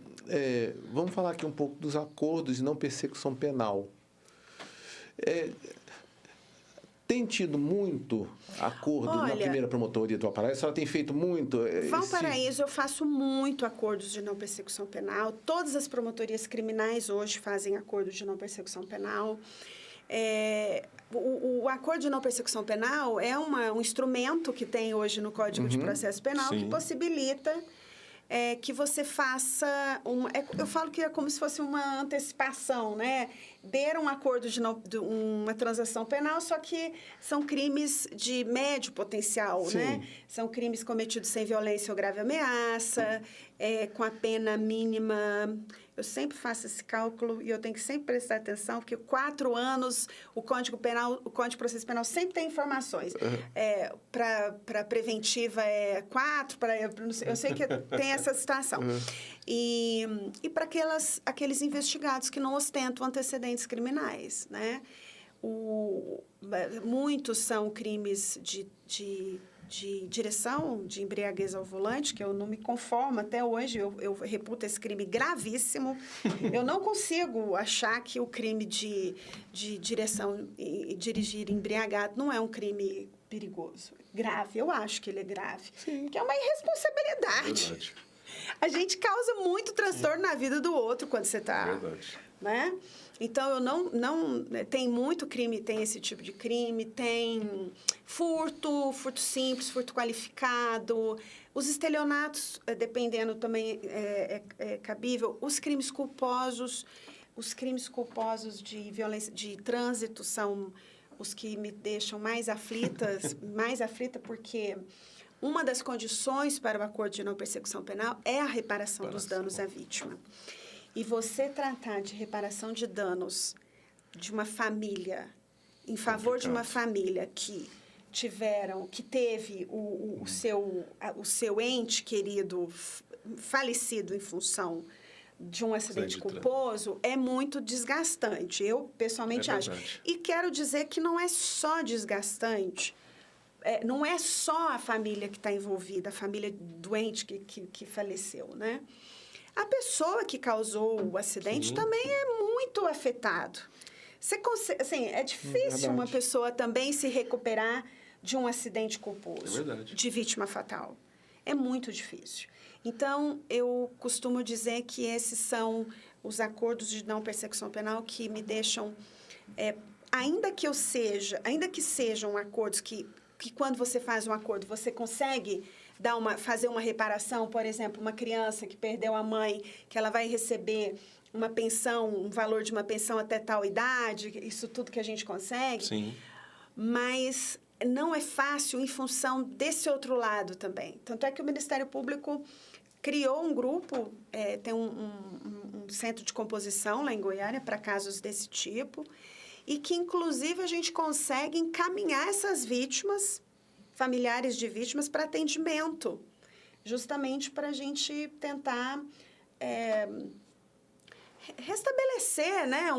vamos falar aqui um pouco dos acordos de não persecução penal. Tem tido muito acordo na primeira promotoria do Valparaíso? A senhora tem feito muito? Valparaíso, eu faço muito acordos de não persecução penal. Todas as promotorias criminais hoje fazem acordos de não persecução penal. O acordo de não persecução penal é um instrumento que tem hoje no Código de Processo Penal que possibilita que você faça... eu falo que é como se fosse uma antecipação, né? Um acordo de uma transação penal, só que são crimes de médio potencial, né? São crimes cometidos sem violência ou grave ameaça, com a pena mínima... Eu sempre faço esse cálculo e eu tenho que sempre prestar atenção, porque 4 anos, o Código de Processo Penal sempre tem informações. Para preventiva é 4, eu sei que tem essa situação. E para aqueles investigados que não ostentam antecedentes criminais, né? Muitos são crimes de direção de embriaguez ao volante, que eu não me conformo até hoje, eu reputo esse crime gravíssimo. Eu não consigo achar que o crime de direção e dirigir embriagado não é um crime perigoso. Grave, eu acho que ele é grave. Que é uma irresponsabilidade. Verdade. A gente causa muito transtorno na vida do outro quando você está... Verdade. Né? Então, eu não... Tem muito crime, tem esse tipo de crime, tem furto simples, furto qualificado, os estelionatos, dependendo também, é cabível, os crimes culposos de violência, de trânsito são os que me deixam mais aflita porque uma das condições para o acordo de não persecução penal é a reparação dos danos à vítima. E você tratar de reparação de danos de uma família, em favor de uma família que teve o seu ente querido falecido em função de um acidente culposo, é muito desgastante. Eu, pessoalmente, acho. E quero dizer que não é só desgastante, não é só a família que está envolvida, a família doente que faleceu, né? a pessoa que causou o acidente Sim. também é muito afetado. Assim, é difícil uma pessoa também se recuperar de um acidente culposo, É verdade. de vítima fatal. É muito difícil. Então, eu costumo dizer que esses são os acordos de não persecução penal que me deixam, ainda que sejam acordos que quando você faz um acordo, você consegue fazer uma reparação, por exemplo, uma criança que perdeu a mãe, que ela vai receber uma pensão, um valor de uma pensão até tal idade, isso tudo que a gente consegue. Sim. Mas não é fácil em função desse outro lado também. Tanto é que o Ministério Público criou um grupo, tem um centro de composição lá em Goiânia para casos desse tipo, e que, inclusive, a gente consegue encaminhar essas vítimas, familiares de vítimas, para atendimento, justamente para a gente tentar restabelecer, né,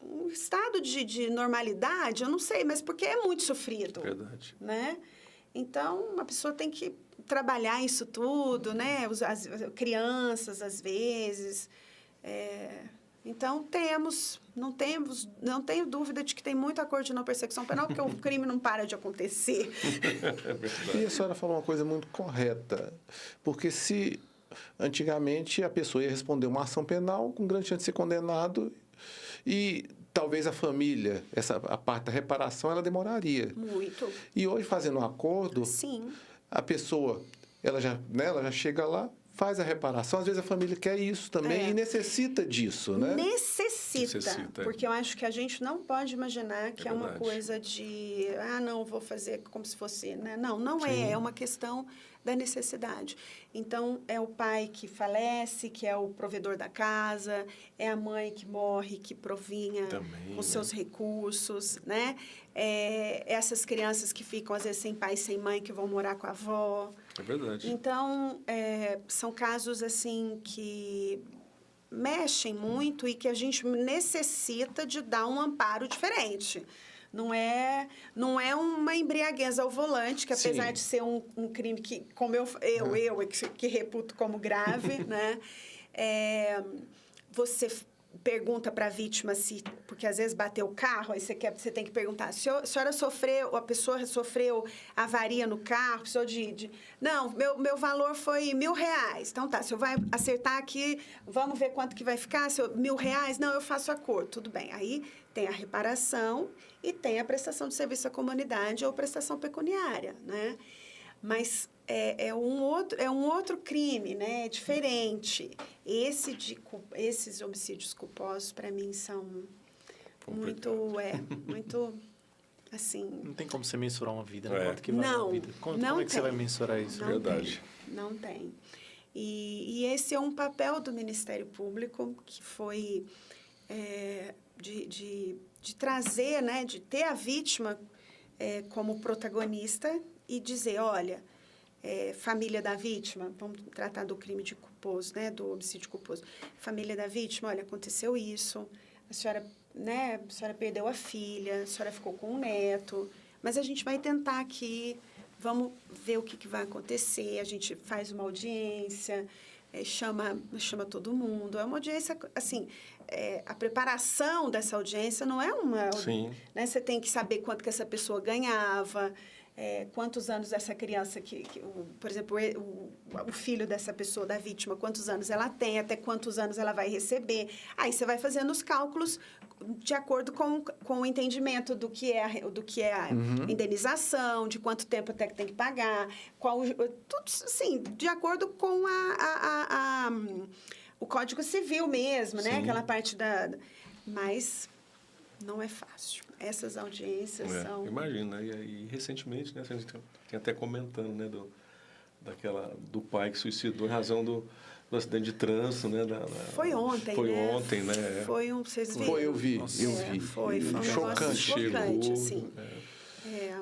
um estado de normalidade, eu não sei, mas porque é muito sofrido. Verdade. Né? Então, uma pessoa tem que trabalhar isso tudo, né? As crianças, às vezes. Então, não tenho dúvida de que tem muito acordo de não persecução penal, porque o crime não para de acontecer. É verdade. E a senhora falou uma coisa muito correta, porque se antigamente a pessoa ia responder uma ação penal com grande chance de ser condenado e talvez a família, a parte da reparação, ela demoraria. Muito. E hoje, fazendo um acordo, Sim. a pessoa, ela já chega lá, faz a reparação. Às vezes a família quer isso também e necessita disso, né? Necessita, porque eu acho que a gente não pode imaginar que é uma verdade. coisa de, não, vou fazer como se fosse, né? Não Sim. é uma questão da necessidade. Então, é o pai que falece, que é o provedor da casa, é a mãe que morre, que provinha Também, com seus recursos, né? Essas crianças que ficam, às vezes, sem pai e sem mãe, que vão morar com a avó. É verdade. Então, são casos, assim, que mexem muito e que a gente necessita de dar um amparo diferente. Não é uma embriaguez ao volante, que apesar Sim. de ser um crime que, como eu que reputo como grave, né? Você pergunta para a vítima porque às vezes bateu o carro, aí você tem que perguntar, a senhora sofreu, a pessoa sofreu avaria no carro, precisou não, meu valor foi R$1.000. Então tá, o senhor vai acertar aqui, vamos ver quanto que vai ficar, R$1.000? Não, eu faço acordo, tudo bem. Aí tem a reparação e tem a prestação de serviço à comunidade ou prestação pecuniária, né? Mas é um outro crime, né? É diferente. Esses homicídios culposos, para mim, são muito, assim... Não tem como você mensurar uma vida, né? É. Quanto que vale Não, uma vida? Como não é que você vai tem. mensurar isso? Não Verdade. Não tem. E esse é um papel do Ministério Público que foi de trazer, né? De ter a vítima como protagonista e dizer, olha, família da vítima, vamos tratar do crime de culposo, né? Do homicídio culposo. Família da vítima, olha, aconteceu isso, a senhora perdeu a filha, a senhora ficou com um neto, mas a gente vai tentar aqui, vamos ver o que vai acontecer, a gente faz uma audiência, chama todo mundo. É uma audiência, assim, a preparação dessa audiência não é uma... Sim. Né? Você tem que saber quanto que essa pessoa ganhava, quantos anos essa criança, por exemplo, o filho dessa pessoa, da vítima, quantos anos ela tem, até quantos anos ela vai receber. Aí você vai fazendo os cálculos de acordo com o entendimento do que é a indenização, de quanto tempo até que tem que pagar, tudo assim, de acordo com o Código Civil mesmo, né? Sim. Aquela parte Mas não é fácil. Essas audiências são... Imagina, né? E recentemente, né, a gente tem até comentando, né, do pai que suicidou em razão do acidente de trânsito, né? Foi ontem, Foi né? ontem, né? Foi vocês viram? Foi, eu vi. Foi um negócio Chocante. chocante, Chegou, assim.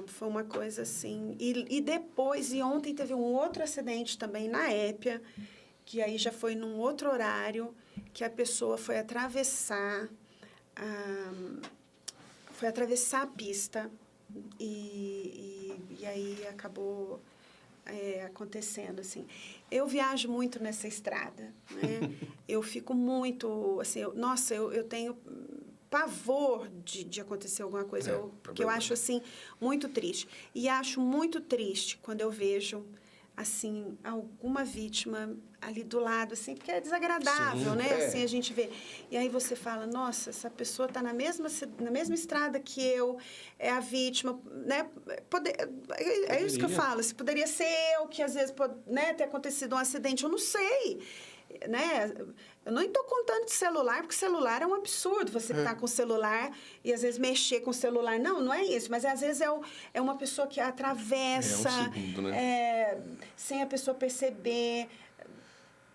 Foi uma coisa assim. E depois, e ontem teve um outro acidente também na Épia, que aí já foi num outro horário, que a pessoa foi atravessar a pista e aí acabou acontecendo, assim. Eu viajo muito nessa estrada, né? Eu fico muito, assim, eu tenho pavor de acontecer alguma coisa, porque eu acho, assim, muito triste. E acho muito triste quando eu vejo, assim, alguma vítima ali do lado, assim, porque é desagradável, né? Assim, a gente vê. E aí você fala, nossa, essa pessoa está na mesma estrada que eu, é a vítima, né? É isso que eu falo, se poderia ser eu que, às vezes, pode, né, ter acontecido um acidente, eu não sei, né? Eu não estou contando de celular, porque celular é um absurdo, você estar com o celular e, às vezes, mexer com o celular. Não é isso, mas, às vezes, é uma pessoa que atravessa, segundo, né? sem a pessoa perceber.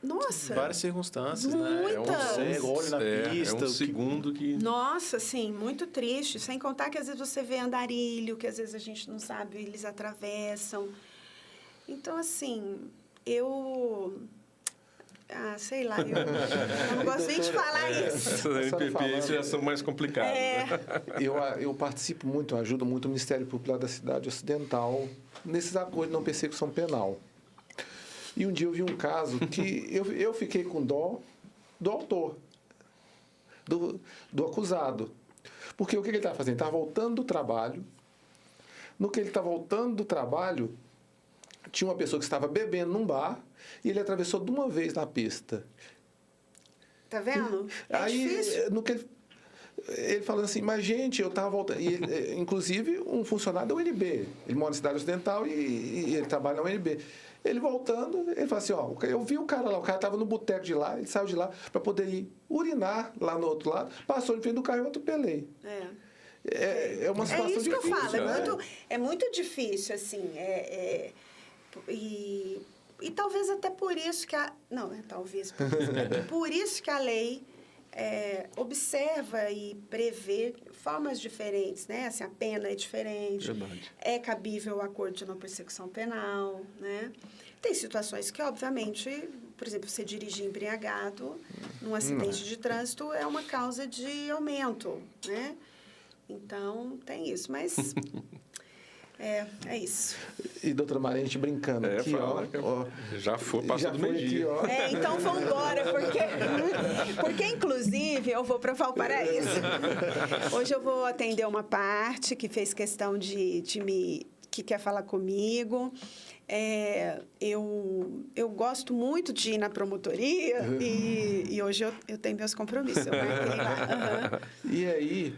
Nossa! Várias circunstâncias, muitas. né? Olho na pista. É um segundo que... Nossa, assim, muito triste. Sem contar que, às vezes, você vê andarilho, que, às vezes, a gente não sabe, eles atravessam. Então, assim, sei lá, eu não gosto nem de falar isso. Essas MPPs já são mais complicadas. Né? Eu participo muito, ajudo muito o Ministério Público lá da cidade ocidental nesses acordos de não persecução penal. E um dia eu vi um caso que eu fiquei com dó do autor, do acusado. Porque o que ele estava fazendo? Ele estava voltando do trabalho. No que ele estava voltando do trabalho, tinha uma pessoa que estava bebendo num bar e ele atravessou de uma vez na pista. Tá vendo? Aí, difícil. no que ele falando assim, mas gente, eu estava voltando. E ele, inclusive, um funcionário da UNB. Ele mora na cidade ocidental e ele trabalha na UNB. Ele voltando, ele fala assim, eu vi o cara lá, o cara estava no boteco de lá, ele saiu de lá para poder ir urinar lá no outro lado, passou em frente do carro e eu atropelei. É uma situação difícil. É isso que eu falo, é muito difícil, assim, e talvez até por isso que por isso que a lei observa e prevê formas diferentes, né? Assim, a pena é diferente. Verdade. É cabível o acordo de não persecução penal, né? Tem situações que, obviamente, por exemplo, você dirigir embriagado num acidente de trânsito é uma causa de aumento, né? Então, tem isso, mas... É isso. E, doutora Maria, a gente brincando aqui, já passou do meio-dia. Então vamos embora, porque inclusive eu vou para Valparaíso. Hoje eu vou atender uma parte que fez questão que quer falar comigo. Eu gosto muito de ir na promotoria e hoje eu tenho meus compromissos. Eu marquei lá. E aí...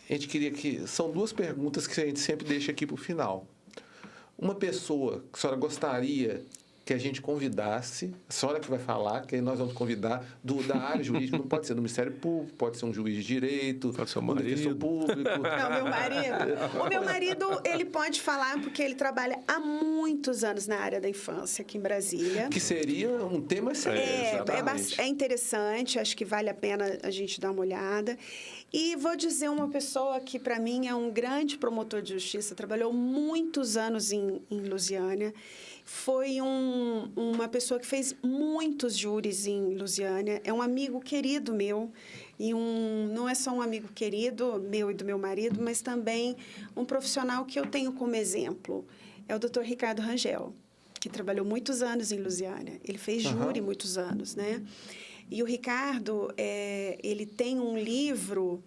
A gente queria que... São duas perguntas que a gente sempre deixa aqui para o final. Uma pessoa que a senhora gostaria que a gente convidasse, a senhora que vai falar, que aí nós vamos convidar da área jurídica, não pode ser do Ministério Público, pode ser um juiz de direito, pode ser um defensor público. Não, meu marido. O meu marido, ele pode falar porque ele trabalha há muitos anos na área da infância aqui em Brasília. Que seria um tema excelente. É interessante, acho que vale a pena a gente dar uma olhada. E vou dizer uma pessoa que, para mim, é um grande promotor de justiça, trabalhou muitos anos em Lusiânia, foi uma pessoa que fez muitos júris em Lusiânia, é um amigo querido meu, e não é só um amigo querido meu e do meu marido, mas também um profissional que eu tenho como exemplo, é o Dr. Ricardo Rangel, que trabalhou muitos anos em Lusiânia. Ele fez júri muitos anos, né? E o Ricardo, ele tem um livro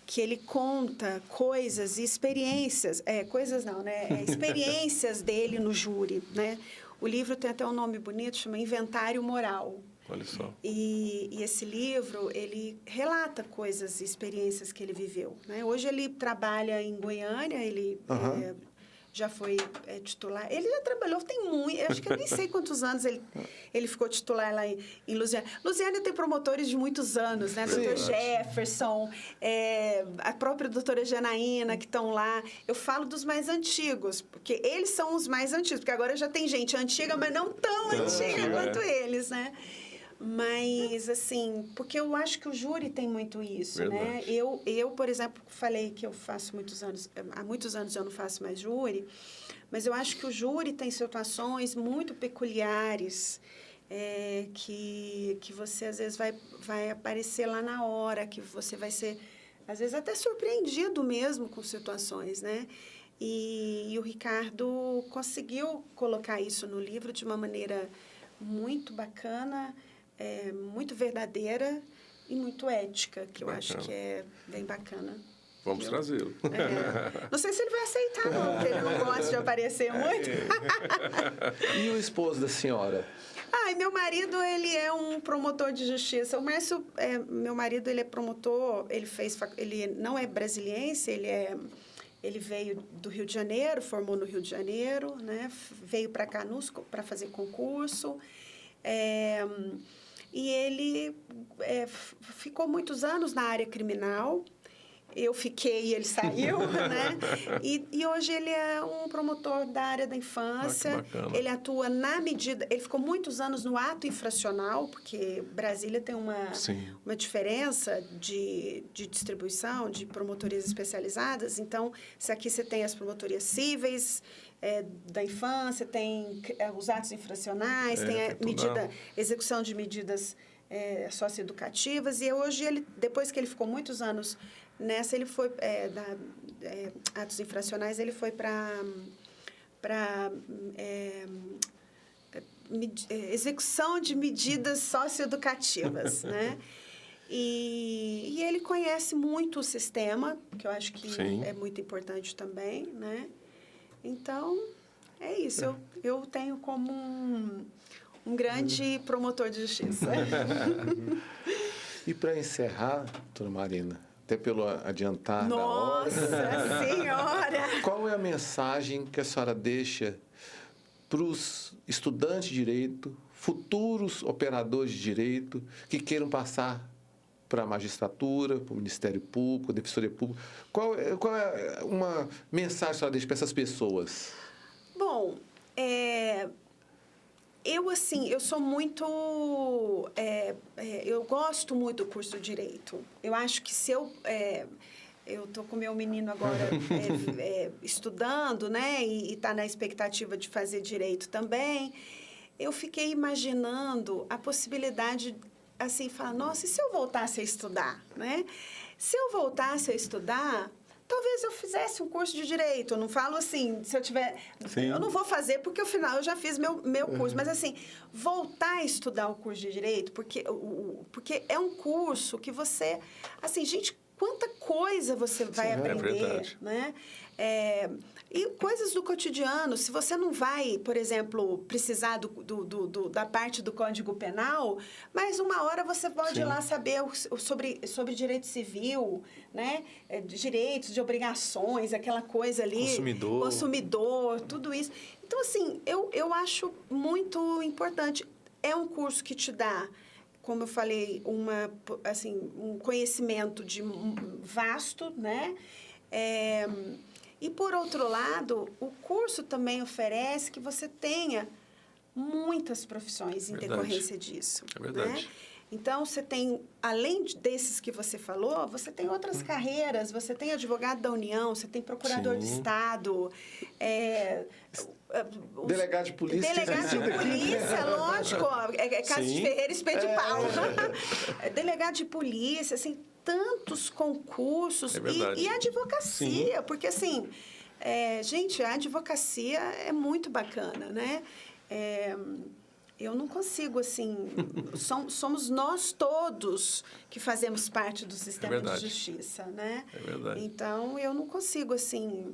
que ele conta coisas e experiências, experiências dele no júri, né? O livro tem até um nome bonito, chama Inventário Moral. Olha só. E esse livro, ele relata coisas e experiências que ele viveu, né? Hoje ele trabalha em Goiânia, ele... já foi titular. Ele já trabalhou, acho que eu nem sei quantos anos ele ficou titular lá em Lusiânia. Lusiânia tem promotores de muitos anos, né? Doutor Jefferson, a própria doutora Janaína, que estão lá. Eu falo dos mais antigos, porque eles são os mais antigos, porque agora já tem gente antiga, mas não tão antiga quanto eles, né? Mas, assim, porque eu acho que o júri tem muito isso, né? Eu, por exemplo, falei que eu faço há muitos anos eu não faço mais júri, mas eu acho que o júri tem situações muito peculiares que você, às vezes, vai aparecer lá na hora, que você vai ser, às vezes, até surpreendido mesmo com situações, né? E o Ricardo conseguiu colocar isso no livro de uma maneira muito bacana, muito verdadeira e muito ética, que eu acho que é bem bacana. Vamos trazê-lo. Não sei se ele vai aceitar, não, porque ele não gosta de aparecer muito. E o esposo da senhora? Meu marido, ele é um promotor de justiça. O Márcio, meu marido, ele é promotor, ele não é brasiliense, ele veio do Rio de Janeiro, formou no Rio de Janeiro, né? Veio para cá para fazer concurso. E ele ficou muitos anos na área criminal. Eu fiquei e ele saiu, né? E hoje ele é um promotor da área da infância. Ele atua na medida... Ele ficou muitos anos no ato infracional, porque Brasília tem uma diferença de distribuição, de promotorias especializadas. Então, se aqui você tem as promotorias cíveis da infância, tem os atos infracionais, tem a execução de medidas socioeducativas. E hoje, depois que ele ficou muitos anos... Nessa, ele foi, atos infracionais, ele foi para execução de medidas socioeducativas, né? E ele conhece muito o sistema, que eu acho que é muito importante também, né? Então, é isso. Eu tenho como um grande promotor de justiça. E para encerrar, doutora Marina, até pelo adiantar da hora. Nossa Senhora! Qual é a mensagem que a senhora deixa para os estudantes de direito, futuros operadores de direito, que queiram passar para a magistratura, para o Ministério Público, a Defensoria Pública? Qual é uma mensagem que a senhora deixa para essas pessoas? Bom, eu sou muito... eu gosto muito do curso de Direito. Eu acho que se eu estou com meu menino agora estudando, né? E está na expectativa de fazer Direito também. Eu fiquei imaginando a possibilidade, assim, falar, nossa, e se eu voltasse a estudar, né? Se eu voltasse a estudar... Talvez eu fizesse um curso de Direito. Eu não falo assim, se eu tiver... Sim. Eu não vou fazer, porque, afinal, eu já fiz meu curso. Mas, assim, voltar a estudar o curso de Direito, porque é um curso que você... Assim, gente, quanta coisa você vai aprender, né? E coisas do cotidiano. Se você não vai, por exemplo, precisar da parte do Código Penal, mas uma hora você pode ir lá saber sobre direito civil, né? Direitos, de obrigações, aquela coisa ali. Consumidor, tudo isso. Então, assim, eu acho muito importante. É um curso que te dá, como eu falei, um conhecimento vasto, né? E, por outro lado, o curso também oferece que você tenha muitas profissões em decorrência disso. É verdade. Né? Então, você tem, além desses que você falou, você tem outras carreiras. Você tem advogado da União, você tem procurador de Estado, delegado de polícia. Delegado de polícia, lógico. Caso de Ferreira, Espeto de Pau. Delegado de polícia, assim, tantos concursos. E a advocacia, porque, assim, gente, a advocacia é muito bacana, né? Eu não consigo, assim... somos nós todos que fazemos parte do sistema de justiça, né? É verdade. Então, eu não consigo, assim,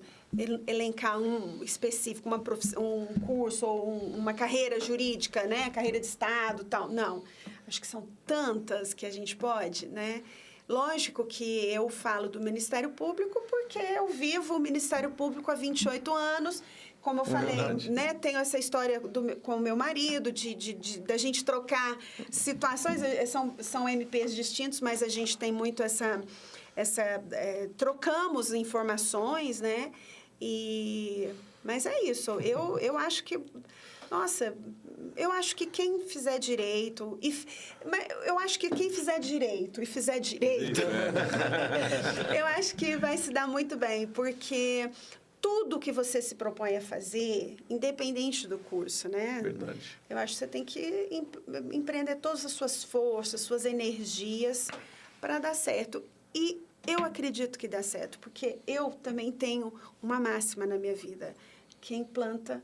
elencar um específico, um curso ou uma carreira jurídica, né? Carreira de Estado, tal. Não. Acho que são tantas que a gente pode, né? Lógico que eu falo do Ministério Público porque eu vivo o Ministério Público há 28 anos. Como eu falei, né, tenho essa história com o meu marido, da gente trocar situações, são MPs distintos, mas a gente tem muito trocamos informações, né? Mas é isso, eu acho que, nossa, eu acho que quem fizer direito, eu acho que quem fizer direito e fizer direito, eu acho que vai se dar muito bem, porque... Tudo que você se propõe a fazer, independente do curso, né? Verdade. Eu acho que você tem que empreender todas as suas forças, suas energias para dar certo. E eu acredito que dá certo, porque eu também tenho uma máxima na minha vida. Quem planta,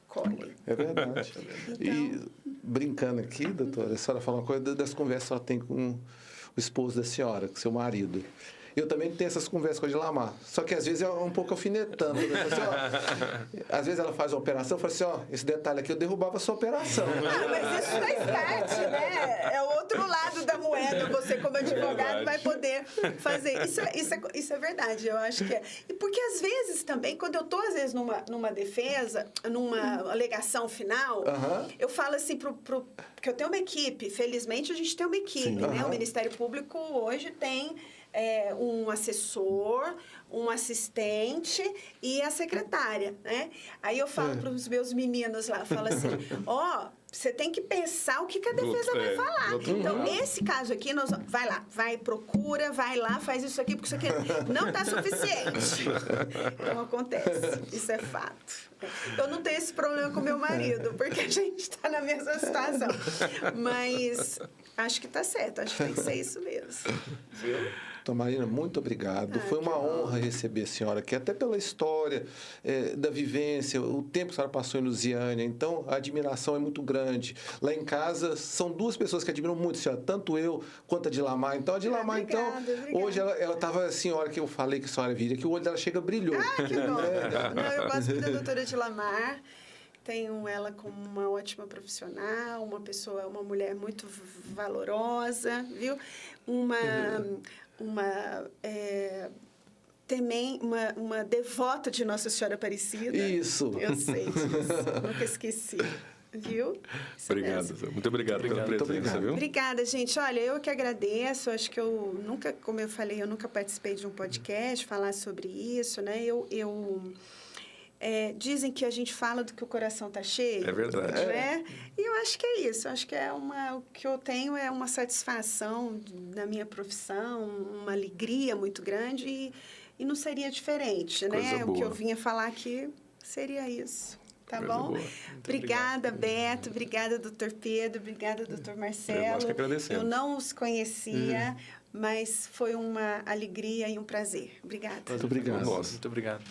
colhe. É verdade. E brincando aqui, doutora, a senhora fala uma coisa das conversas que a senhora tem com o esposo da senhora, com seu marido. Eu também tenho essas conversas com a Dilamar. Só que às vezes é um pouco alfinetando. Né? Assim, às vezes ela faz uma operação e fala assim, esse detalhe aqui eu derrubava a sua operação. Mas isso faz parte, né? É o outro lado da moeda. Você, como advogado, vai poder fazer. Isso é verdade, eu acho que é. E porque às vezes também, quando eu estou, às vezes, numa defesa, numa alegação final, eu falo assim porque eu tenho uma equipe, felizmente a gente tem uma equipe, né? O Ministério Público hoje tem um assessor, um assistente e a secretária, né? Aí eu falo para os meus meninos lá, falo assim, você tem que pensar o que a defesa vai falar. Então, nesse caso aqui, vai lá, procura, vai lá, faz isso aqui, porque isso aqui não está suficiente. Então, acontece. Isso é fato. Eu não tenho esse problema com meu marido, porque a gente está na mesma situação. Mas acho que está certo, acho que tem que ser isso mesmo. Viu? Então, Marina, muito obrigado. Foi uma honra receber a senhora aqui, até pela história da vivência, o tempo que a senhora passou em Lusiânia. Então, a admiração é muito grande. Lá em casa, são duas pessoas que admiram muito a senhora, tanto eu quanto a Dilamar. Então, a Dilamar, obrigada. Hoje ela estava assim, a hora que eu falei que a senhora viria, que o olho dela chega brilhou. Que bom. Não, eu gosto da doutora Dilamar. Tenho ela como uma ótima profissional, uma mulher muito valorosa, viu? Também uma devota de Nossa Senhora Aparecida. Isso. Eu sei disso. Nunca esqueci. Viu? Obrigado. Muito obrigado pela presença, viu? Obrigada, gente. Olha, eu que agradeço. Acho que eu nunca, como eu falei, eu nunca participei de um podcast falar sobre isso, né? Dizem que a gente fala do que o coração está cheio. É verdade. Né? E eu acho que é isso. Acho que o que eu tenho é uma satisfação na minha profissão, uma alegria muito grande e não seria diferente, né? Coisa boa. O que eu vinha falar aqui seria isso. Tá Coisa bom? boa. Obrigada, Beto. Obrigada, doutor Pedro. Obrigada, doutor Marcelo. Nós que agradecemos. Eu não os conhecia, mas foi uma alegria e um prazer. Obrigada. Muito obrigado. Muito obrigado.